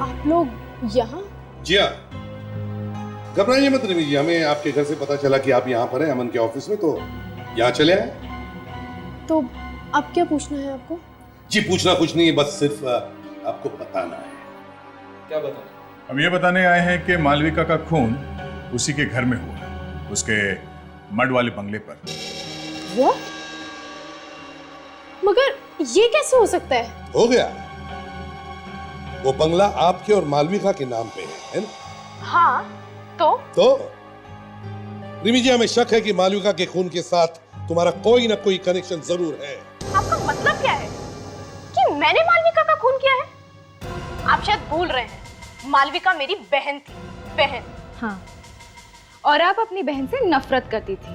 आप लोग यहाँ? जी हाँ, घबराइए मत रिमी जी। हमें आपके घर से पता चला कि आप यहाँ पर हैं अमन के ऑफिस में, तो यहाँ चले आए। तो अब क्या पूछना है आपको? जी पूछना कुछ नहीं है, बस सिर्फ आपको बताना है। क्या बताना? हम ये बताने आए हैं कि मालविका का खून उसी के घर में हुआ, उसके मड वाले बंगले पर। वो? मगर ये कैसे हो सकता है? हो गया, वो बंगला आपके और मालविका के नाम पे है ना? हाँ, तो रिमी जी, हमें शक है कि मालविका के खून के साथ तुम्हारा कोई ना कोई कनेक्शन जरूर है। आपका मतलब क्या है कि मैंने मालविका का खून किया है? आप शायद भूल रहे हैं, मालविका मेरी बहन थी। बहन। हाँ, और आप अपनी बहन से नफरत करती थी,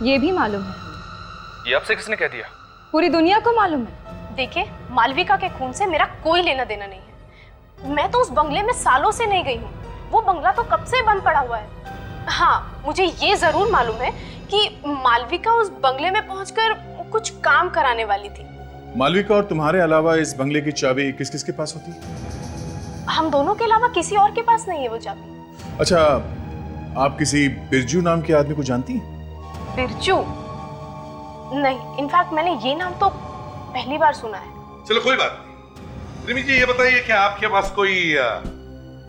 ये भी मालूम है। ये आपसे किसने कह दिया? पूरी दुनिया को मालूम है। देखिए, मालविका के खून से मेरा कोई लेना देना नहीं है। मैं तो उस बंगले में सालों से नहीं गई हूँ। वो बंगला तो कब से बंद पड़ा हुआ है। हाँ, मुझे ये जरूर मालूम है कि मालविका उस बंगले में पहुंचकर कुछ काम कराने वाली थी। मालविका और तुम्हारे अलावा इस बंगले की चाबी किस किस के पास होती है? हम दोनों के अलावा किसी और के पास नहीं है वो चाबी। अच्छा, आप किसी बिरजू नाम के आदमी को जानती हैं? बिरजू? नहीं, इनफैक्ट मैंने ये नाम तो पहली बार सुना है। चलो कोई बात नहीं। रिमी जी, ये बताइए क्या आपके पास कोई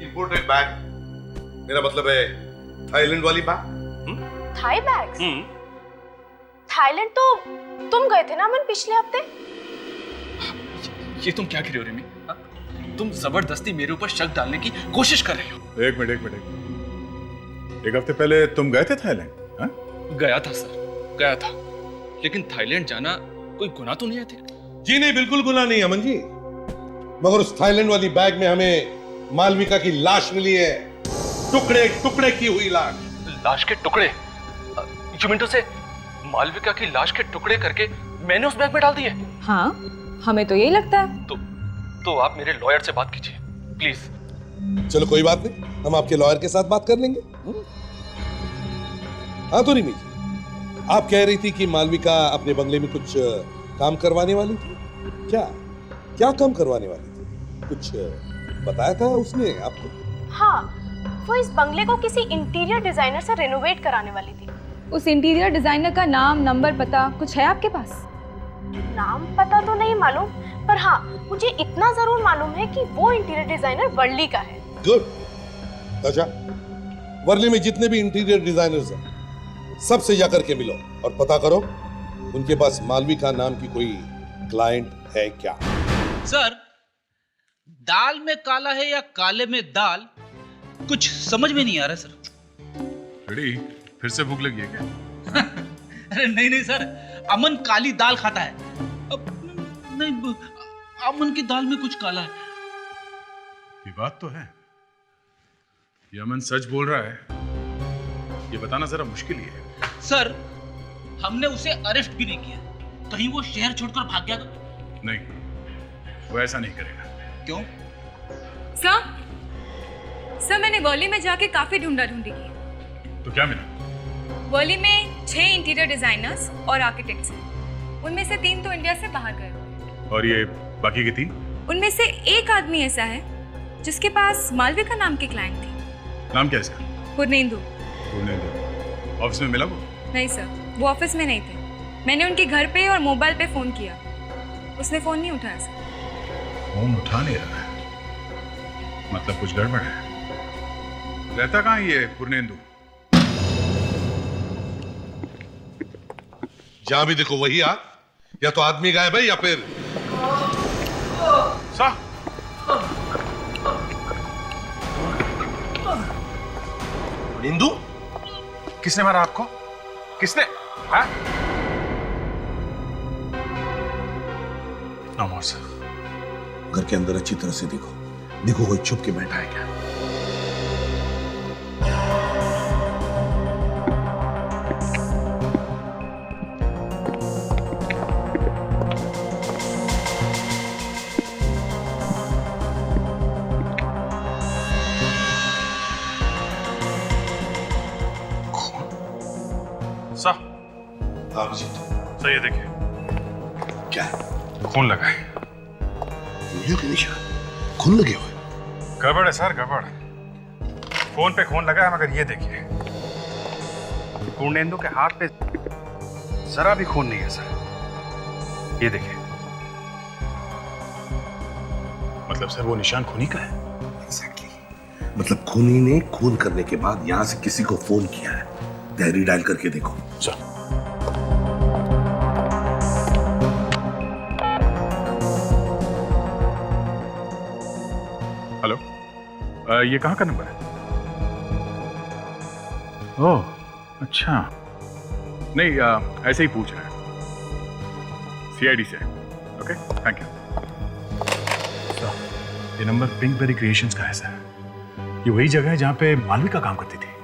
इंपोर्टेड बैग, मेरा मतलब है थाईलैंड वाली बैग? Thai bags? थाईलैंड तो तुम गए थे ना अमन पिछले हफ्ते? ये तुम क्या कर रहे हो रिमी? तुम जबरदस्ती मेरे ऊपर शक डालने की कोशिश कर रहे हो। एक मिनट। एक हफ्ते पहले तुम गए थे थाईलैंड? हाँ? गया था सर, गया था, लेकिन थाईलैंड जाना कोई गुनाह तो नहीं है? जी नहीं, बिल्कुल गुनाह नहीं अमन जी। मगर उस थाईलैंड वाली बैग में हमें मालविका की लाश मिली है, टुकड़े टुकड़े की हुई लाश। लाश के टुकड़े? यू मीन टू से मालविका की लाश के टुकड़े करके मैंने उस बैग में डाल दिए? हाँ, हमें तो यही लगता है। तो आप मेरे लॉयर से बात कीजिए प्लीज। चलो कोई बात नहीं, हम आपके लॉयर के साथ बात कर लेंगे। हाँ तो रिमी जी, आप कह रही थी कि मालविका अपने बंगले में कुछ काम करवाने वाली थी। क्या काम करवाने वाली थी? कुछ बताया था उसने आपको? हाँ, वो इस बंगले को किसी इंटीरियर डिजाइनर से रेनोवेट कराने वाली थी। उस इंटीरियर डिजाइनर का नाम, नंबर, पता कुछ है आपके पास? नाम पता तो नहीं मालूम, पर हाँ, मुझे इतना जरूर मालूम है कि वो इंटीरियर डिजाइनर वर्ली का है। गुड। अच्छा, वर्ली में जितने भी इंटीरियर डिजाइनर्स हैं, सबसे जाकर के मिलो और पता करो उनके पास मालविका नाम की कोई क्लाइंट है क्या। सर, दाल में काला है या काले में दाल, कुछ समझ में नहीं आ रहा सर। रेडी? फिर से भूख लगी है क्या? अरे नहीं सर, अमन काली दाल खाता है। अब नहीं, अमन की दाल में कुछ काला है। ये बात तो है, ये अमन सच बोल रहा है, ये बताना जरा मुश्किल ही है। सर, हमने उसे अरेस्ट भी नहीं किया, कहीं वो शहर छोड़कर भाग गया तो? नहीं, वो ऐसा नहीं करेगा। क्यों? सर, मैंने वर्ली में जाके काफी ढूंढी की। तो क्या मिला? वर्ली में 6 इंटीरियर डिजाइनर्स और आर्किटेक्ट्स हैं। उनमें से 3 तो इंडिया से बाहर गए। और ये बाकी के 3? उनमें से एक आदमी ऐसा है जिसके पास मालविका नाम की क्लाइंट थी। नाम क्या है इसका? पूर्णेंदु। ऑफिस में मिला वो? नहीं सर, वो ऑफिस में नहीं थे। मैंने उनके घर पे और मोबाइल पे फोन किया, उसने फोन नहीं उठाया सर। फोन उठा नहीं रहा है, मतलब कुछ गड़बड़ है। रहता कहाँ ये पूर्णेंदु? जहां भी देखो वही आग, या तो आदमी गायब है या फिर इंदु, किसने मारा आपको? किसने? हाँ? No more sir. घर के अंदर अच्छी तरह से देखो, देखो कोई छुप के बैठा है क्या? आप जी सर, ये देखिए क्या खून लगा है। उंगलियों के निशान, खून लगे हुए। गड़बड़ है सर, गड़बड़। फोन पे खून लगा है, मगर ये देखिए पूर्णेंदु के हाथ पे जरा भी खून नहीं है सर। ये देखिए। मतलब सर वो निशान खूनी का है? एग्जैक्टली। मतलब खूनी ने खून करने के बाद यहां से किसी को फोन किया है। डायरी डायल करके देखो। चल। हेलो, ये कहाँ का नंबर है? ओह अच्छा, नहीं ऐसे ही पूछ रहे हैं। CID से। Okay, thank you. ये नंबर पिंकबेरी क्रिएशंस का है सर। ये वही जगह है जहाँ पे मालविका काम करती थी।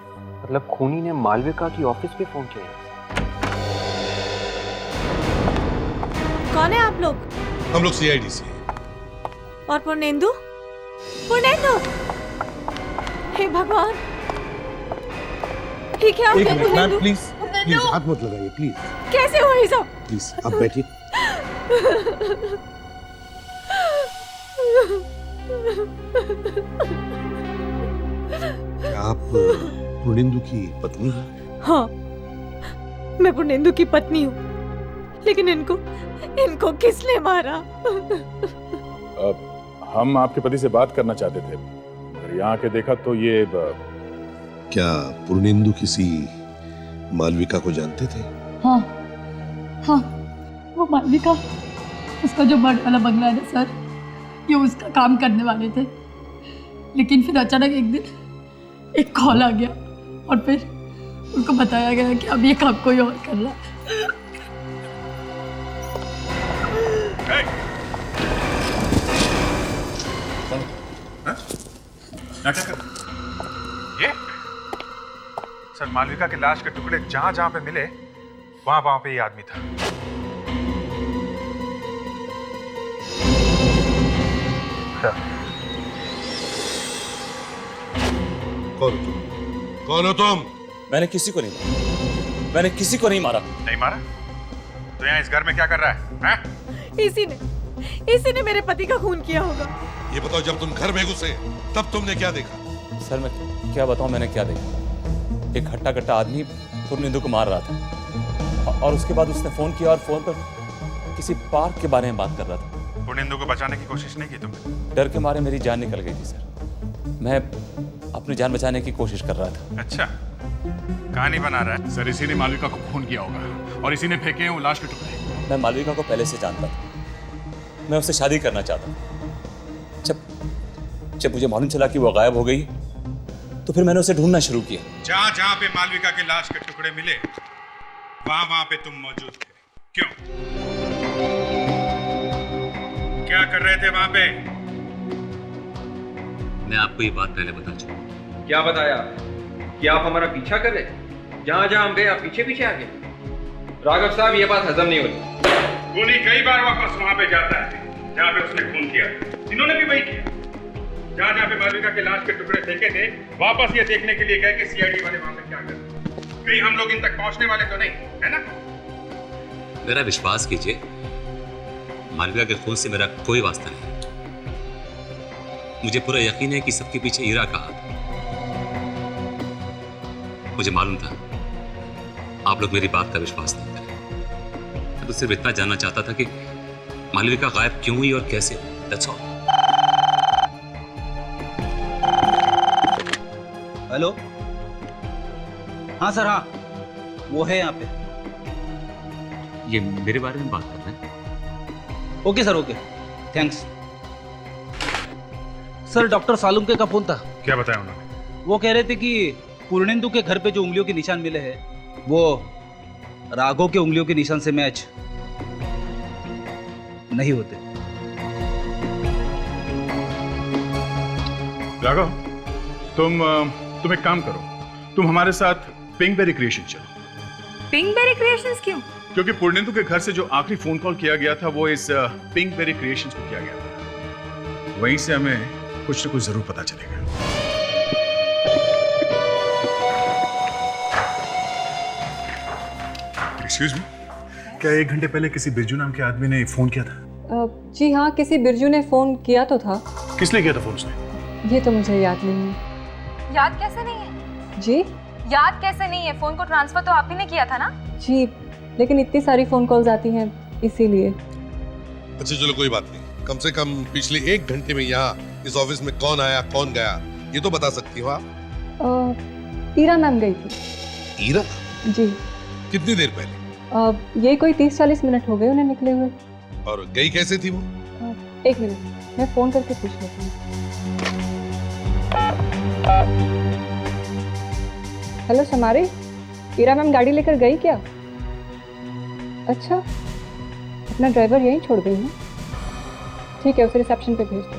मतलब खूनी ने मालविका की ऑफिस पे फोन किया है। कौन है आप लोग? हम लोग CID से। और पूर्णेंदु? पूर्णेंदु! हे भगवान, ये क्या हो गया पूर्णेंदु? प्लीज हाथ मत लगाइए प्लीज। कैसे हुआ ये सब? प्लीज आप बैठिए। क्या आप पूर्णेंदु की पत्नी हैं? हाँ, मैं पूर्णेंदु की पत्नी हूँ, लेकिन इनको किसने मारा? हम आपके पति से बात करना चाहते थे, पर यहाँ आके देखा तो ये क्या पूर्णेंदु किसी मालविका को जानते थे? हाँ हाँ, वो मालविका, उसका जो बड़ा वाला बंगला है ना सर, ये उसका काम करने वाले थे। लेकिन फिर अचानक एक दिन एक कॉल आ गया और फिर उनको बताया गया कि अब ये काम कोई और कर रहा है। क्या कर? ये सर, मालविका की लाश के टुकड़े जहां जहां पे मिले वहां पे ये आदमी था। कौन हो तुम? मैंने किसी को नहीं मारा। मैंने किसी को नहीं मारा। नहीं मारा? तो यहाँ इस घर में क्या कर रहा है? इसी ने मेरे पति का खून किया होगा। ये बताओ, जब तुम घर में घुसे तब तुमने क्या देखा? सर मैं क्या बताऊं मैंने क्या देखा। एक हट्टा कट्टा आदमी पूर्णेंदु को मार रहा था और उसके बाद उसने फोन किया और फोन पर किसी पार्क के बारे में बात कर रहा था। पूर्णेंदु को बचाने की कोशिश नहीं की तुमने? डर के मारे मेरी जान निकल गई थी सर। मैं अपनी जान बचाने की कोशिश कर रहा था। अच्छा, कहानी बना रहा है। सर इसी ने मालविका को खून किया होगा और इसी ने फेंके हैं वो लाश के टुकड़े। मैं मालविका को पहले से जानता था। मैं उससे शादी करना चाहता था। जब मुझे मालूम चला कि वो गायब हो गई तो फिर मैंने उसे ढूंढना शुरू किया। जहां जहां पे मालविका के लाश के टुकड़े मिले वहां पे तुम मौजूद थे। क्यों? क्या कर रहे थे वहां पे? मैं आपको ये बात पहले बता चुका। क्या बताया? कि आप हमारा पीछा कर रहे? जहां जहां हम गए आप पीछे पीछे आ गए। राघव साहब, ये बात हजम नहीं होती। खूनी कई बार वापस वहां पे जाता है जहां पे उसने खून किया। इन्होंने भी वही किया। जहां जहां पे मालविका के लाश के टुकड़े फेंके थे वापस ये देखने के लिए गए कि CID वाले वहां पे क्या कर रहे हैं। कहीं हम लोग इन तक पहुंचने वाले तो नहीं है ना? मेरा विश्वास कीजिए, मालविका के खून से मेरा कोई वास्ता नहीं। मुझे पूरा यकीन है कि सबके पीछे ईरा का हाथ है। मुझे मालूम था आप लोग मेरी बात का विश्वास नहीं करें। मैं तो सिर्फ इतना जानना चाहता था कि मालविका गायब क्यों हुई और कैसे। That's all. हेलो, हाँ सर, हाँ वो है यहाँ पे। ये मेरे बारे में बात कर रहे हैं? Okay sir, okay, thanks. Sir, doctor Salunke का फोन था। क्या बताया उन्होंने? वो कह रहे थे कि पूर्णेंदु के घर पे जो उंगलियों के निशान मिले हैं वो राघव के उंगलियों के निशान से मैच नहीं होते। राघव, तुम एक काम करो, तुम हमारे साथ पिंकबेरी क्रिएशन चलो। पिंकबेरी क्रिएशंस क्यों? क्योंकि पूर्णेंदु के घर से जो आखिरी फोन कॉल किया गया था वो इस पिंकबेरी क्रिएशंस को किया गया था। वहीं से हमें कुछ न कुछ जरूर पता चलेगा। एक्सक्यूज मी, क्या 1 घंटे पहले किसी बिरजू नाम के आदमी ने फोन किया था? जी हाँ, किसी बिरजू ने फोन किया तो था। किस लिए किया था फोन उसने? ये तो मुझे याद नहीं है। याद कैसे नहीं है? जी? याद कैसे नहीं है? फोन को ट्रांसफर तो आप ही ने किया था ना? जी, लेकिन इतनी सारी फोन कॉल्स आती हैं इसीलिए। अच्छा चलो कोई बात नहीं, कम से कम पिछले 1 घंटे में यहाँ इस ऑफिस में कौन आया कौन गया ये तो बता सकती हो आप? ईरा मैम गई थी। ईरा? जी। कितनी देर पहले? ये कोई 30-40 मिनट हो गए उन्हें निकले हुए। और गई कैसे थी वो? 1 मिनट, मैं फोन करके पूछ लेती हूँ। हेलो समारी, ईरा मैम गाड़ी लेकर गई क्या? अच्छा, अपना ड्राइवर यहीं छोड़ गई है। ठीक है, उसे रिसेप्शन पे भेज दो।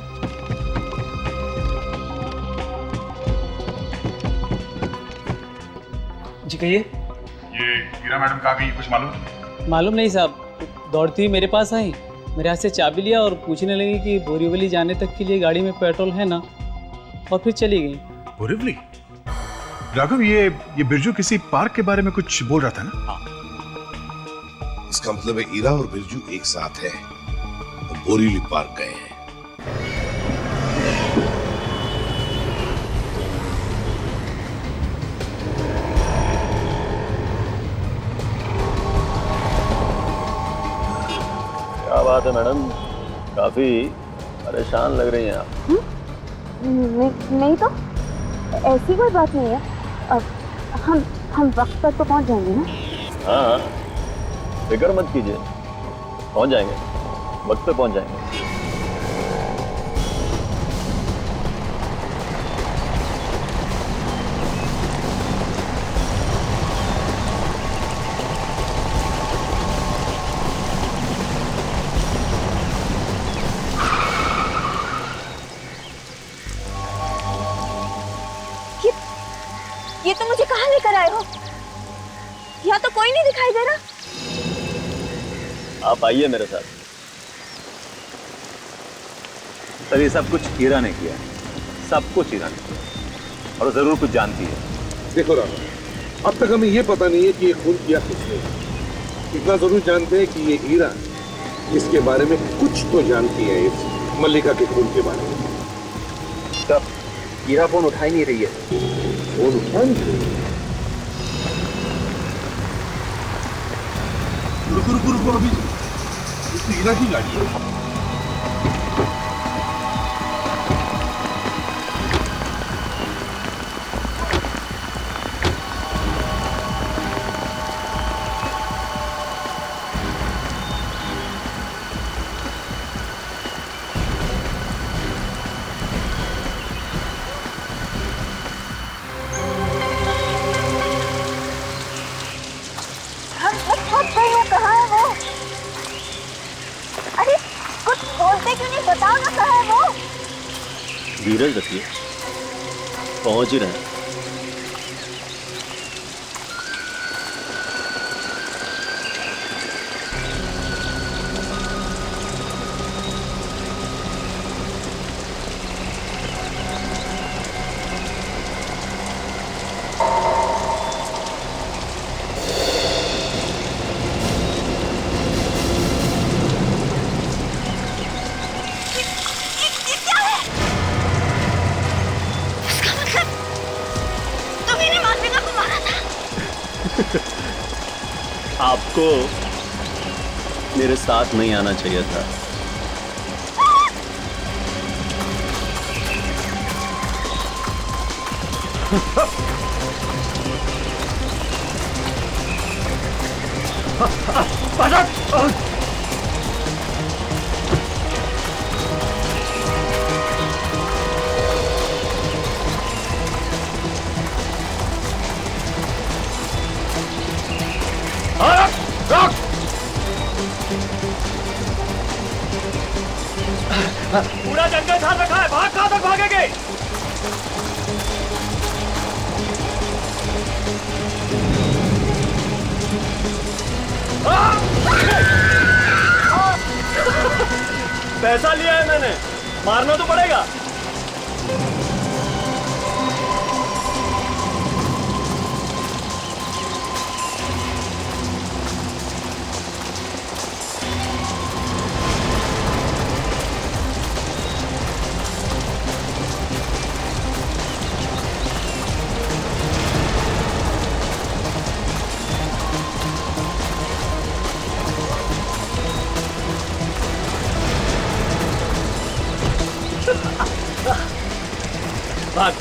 जी कहिए। ये हीरा मैडम कहाँ गई, कुछ मालूम? मालूम नहीं साहब, दौड़ती हुई मेरे पास आई, मेरे हाथ से चाबी लिया और पूछने लगी कि बोरीवली जाने तक के लिए गाड़ी में पेट्रोल है ना, और फिर चली गई। बोरीवली? राघव, ये बिरजू किसी पार्क के बारे में कुछ बोल रहा था ना? इसका मतलब है ईरा और बिरजू एक साथ है और बोरीवली पार्क गए हैं। क्या बात है मैडम, काफी परेशान लग रही हैं आप। नहीं तो ऐसी कोई बात नहीं है। अब हम वक्त पर तो पहुंच जाएंगे ना। हाँ, फिक्र मत कीजिए, पहुंच जाएंगे, वक्त पे पहुंच जाएंगे। ये तो मुझे कहाँ लेकर आए हो? यहाँ तो कोई नहीं दिखाई दे रहा। आप आइए मेरे साथ। सर, ये सब कुछ हीरा ने किया, सब कुछ हीरा ने किया, और जरूर कुछ जानती है। देखो राघव, अब तक हमें ये पता नहीं है कि ये खून किया किसने। इतना जरूर जानते हैं कि ये हीरा इसके बारे में कुछ तो जानती है, इस मल्लिका के खून के बारे में। तब हीरा फोन उठा ही नहीं रही है। फोन उठा नहीं रही है? रुको अभी, हीरा की गाड़ी है। कहाँ है वो? अरे कुछ बोलते क्यों नहीं, बताओ ना कहाँ है वो? धीरज रखिए, पहुंच ही रहे हैं। आपको मेरे साथ नहीं आना चाहिए था। पैसा लिया है मैंने, मारना तो पड़ेगा। भाग।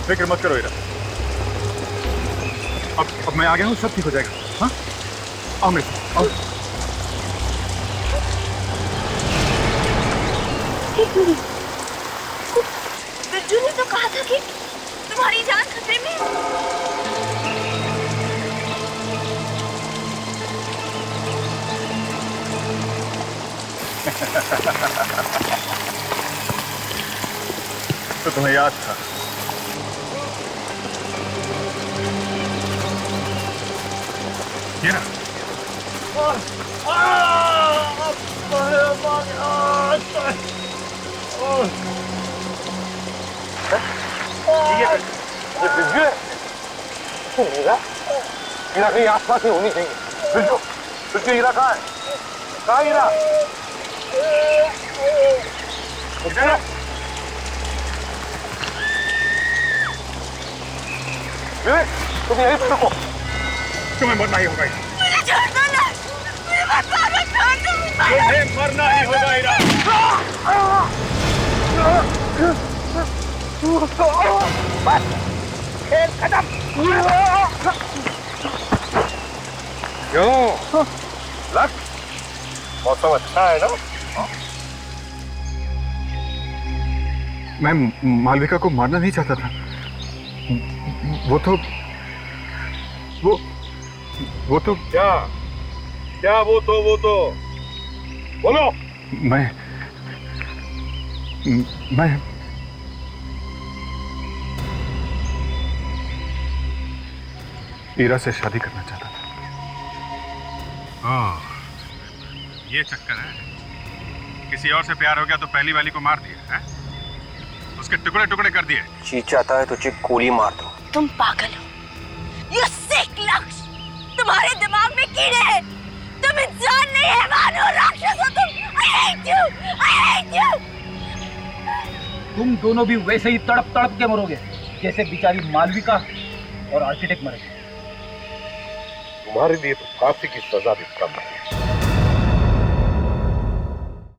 फिक्र मत करो हीरा, अब मैं आ गया हूँ, सब ठीक हो जाएगा। हाँ, आओ मेरे साथ, आओ। बिरजू ने तो कहा था कि तुम्हारी जान खतरे में है। तो तुम्हें याद था? ये ना, ये बिरजू है? हीरा? हीरा कहीं आसपास ही होनी चाहिए। बिरजू, बिरजू हीरा कहाँ है? कहाँ हीरा? इधर है? विवेक, तुम यहीं पे रुको। तुम्हें मरना ही होगा। मुझे छोड़ दो ना, मुझे मत मारो, छोड़ दो मुझे। तुम्हें मरना ही होगा हीरा। बस, खेल खत्म। क्यों? लक? मौसम अच्छा है ना? मैं मालविका को मारना नहीं चाहता था। वो तो क्या वो तो बोलो। मैं हीरा से शादी करना चाहता था। ये चक्कर है। किसी और से प्यार हो गया तो पहली वाली को मार दिया है? उसके टुकड़े टुकड़े कर दिए। जी चाहता है तुझे गोली मार दो। तुम पागल हो। You sick लक्ष्य। तुम्हारे दिमाग में कीड़े हैं। तुम इंसान नहीं, हैवान हो, राक्षस हो तुम। I hate you. I hate you. तुम दोनों भी वैसे ही तड़प तड़प के मरोगे जैसे बेचारी मालविका और आर्किटेक्ट मरे। तुम्हारे लिए तो फांसी की सजा भी कम है।